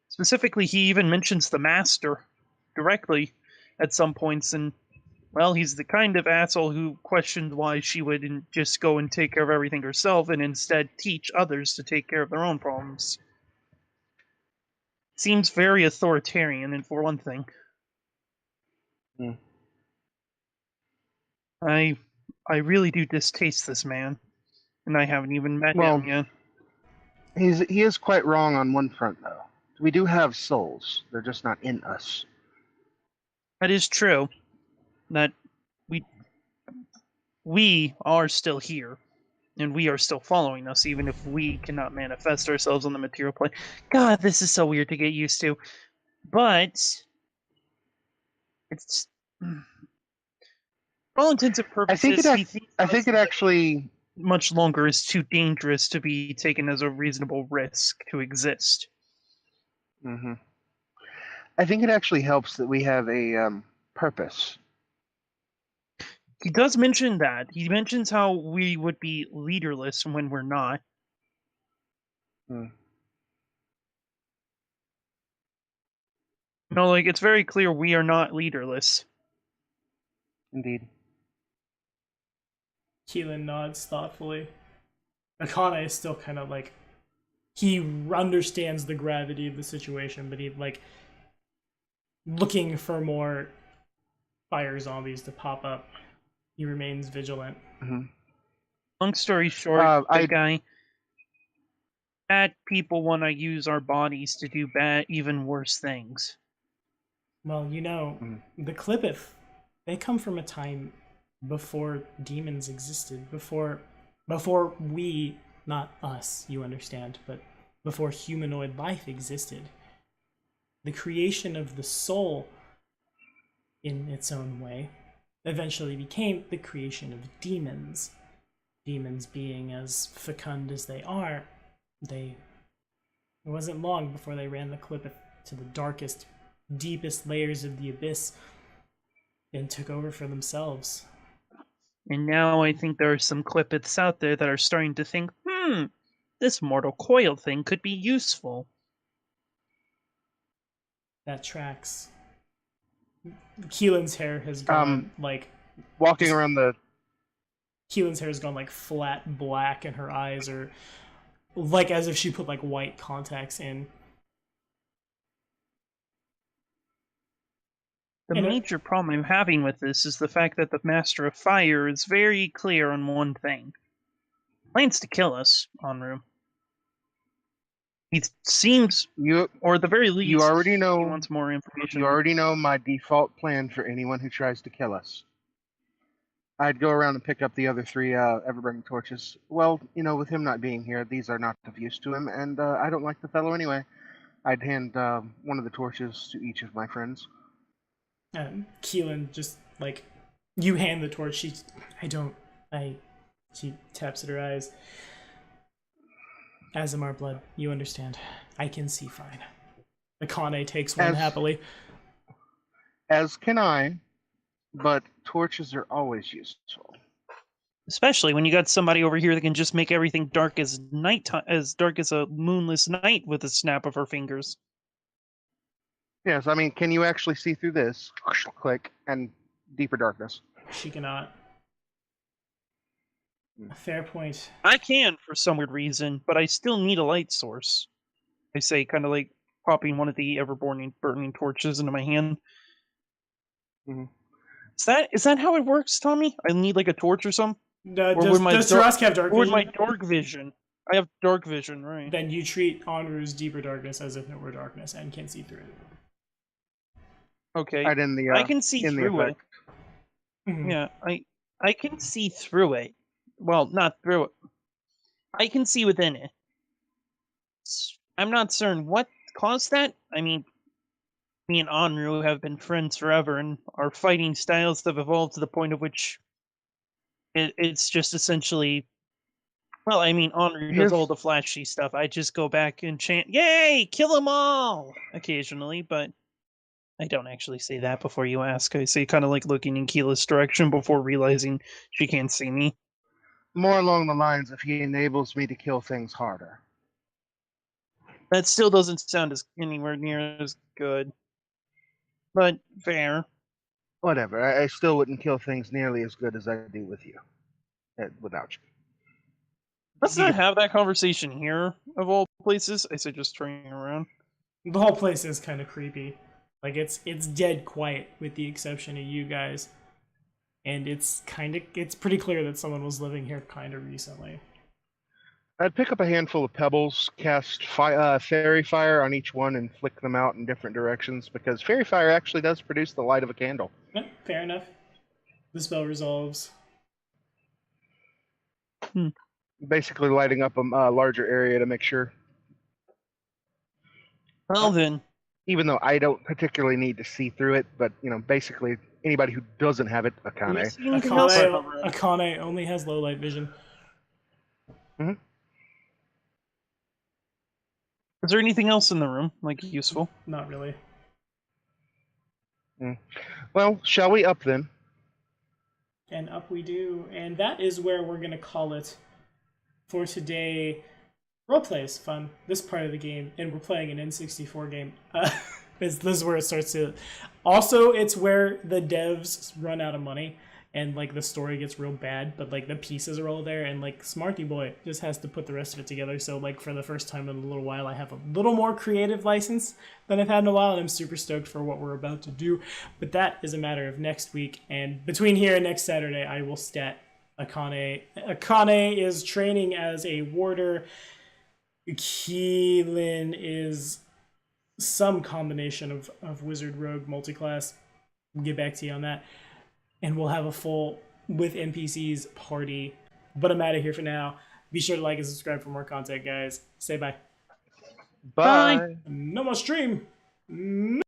Specifically, he even mentions the Master directly at some points, and, well, he's the kind of asshole who questioned why she wouldn't just go and take care of everything herself and instead teach others to take care of their own problems. Seems very authoritarian, and for one thing. Hmm. I really do distaste this man, and I haven't even met Well, him yet. he is quite wrong on one front, though. We do have souls. They're just not in us. That is true. That we are still here, and we are still following us, even if we cannot manifest ourselves on the material plane. God, this is so weird to get used to. But it's for all intents and purposes, he thinks I think it actually much longer is too dangerous to be taken as a reasonable risk to exist. Mm-hmm. I think it actually helps that we have a purpose. He does mention that. He mentions how we would be leaderless when we're not. Hmm. No, like, it's very clear we are not leaderless. Indeed. Keelan nods thoughtfully. Akane is still kind of like, he understands the gravity of the situation, but he like looking for more fire zombies to pop up. He remains vigilant. Mm-hmm. Long story short, bad people want to use our bodies to do bad, even worse things. Well, the Clippeth, they come from a time before demons existed, before we, not us, you understand, but before humanoid life existed. The creation of the soul, in its own way, eventually became the creation of demons. Demons being as fecund as they are, it wasn't long before they ran the Clippeth to the darkest, deepest layers of the abyss and took over for themselves. And now I think there are some Clippeths out there that are starting to think, this mortal coil thing could be useful. That tracks. Keelan's hair has gone Keelan's hair has gone like flat black, and her eyes are like as if she put like white contacts in. The major problem I'm having with this is the fact that the Master of Fire is very clear on one thing. He plans to kill us, Enru. He seems, or at the very least, he wants more information. You already know my default plan for anyone who tries to kill us. I'd go around and pick up the other 3 ever-burning torches. Well, with him not being here, these are not of use to him, and I don't like the fellow anyway. I'd hand one of the torches to each of my friends. Keelan just, like, you hand the torch, she taps at her eyes. Azamar blood, you understand. I can see fine. Akane takes one happily. As can I, but torches are always useful. Especially when you got somebody over here that can just make everything dark as nighttime, as dark as a moonless night with a snap of her fingers. Yes, I mean, can you actually see through this? Click, and deeper darkness. She cannot. Fair point. I can, for some weird reason, but I still need a light source. I say, kind of like popping one of the ever-burning torches into my hand. Mm-hmm. Is that how it works, Tommy? I need like a torch or something? Does Tarask have dark vision? Or my dark vision? I have dark vision, right? Then you treat Enru's deeper darkness as if it were darkness and can see through it. Okay. Right in the, I can see through it. Mm-hmm. Yeah, I can see through it. Well, not through it. I can see within it. I'm not certain what caused that. I mean, me and Enru have been friends forever, and our fighting styles have evolved to the point of which it's just essentially... Well, I mean, Enru does all the flashy stuff. I just go back and chant, "Yay! Kill them all!" occasionally, but I don't actually say that before you ask. I say kind of like looking in Keela's direction before realizing she can't see me. More along the lines of he enables me to kill things harder. That still doesn't sound as anywhere near as good. But fair. Whatever. I still wouldn't kill things nearly as good as I do with you. Without you. Let's not have that conversation here, of all places. I suggest turning around. The whole place is kind of creepy. Like it's dead quiet with the exception of you guys. And it's pretty clear that someone was living here kind of recently. I'd pick up a handful of pebbles, cast fairy fire on each one, and flick them out in different directions, because fairy fire actually does produce the light of a candle. Yeah, fair enough. The spell resolves. Basically lighting up a larger area to make sure. Well then. Even though I don't particularly need to see through it, but, basically anybody who doesn't have it, Akane. Akane only has low light vision. Mm-hmm. Is there anything else in the room, like, useful? Not really. Well, shall we up then? And up we do. And that is where we're going to call it for today. Roleplay is fun. This part of the game, and we're playing an N64 game. This is where it starts to... Also, it's where the devs run out of money, and, like, the story gets real bad, but, like, the pieces are all there, and, like, Smarty Boy just has to put the rest of it together. So, like, for the first time in a little while, I have a little more creative license than I've had in a while, and I'm super stoked for what we're about to do. But that is a matter of next week, and between here and next Saturday, I will stat Akane. Akane is training as a warder. Keelan is some combination of wizard rogue multiclass. We'll get back to you on that. And we'll have a full with NPCs party. But I'm out of here for now. Be sure to like and subscribe for more content, guys. Say bye. Bye. No more stream. No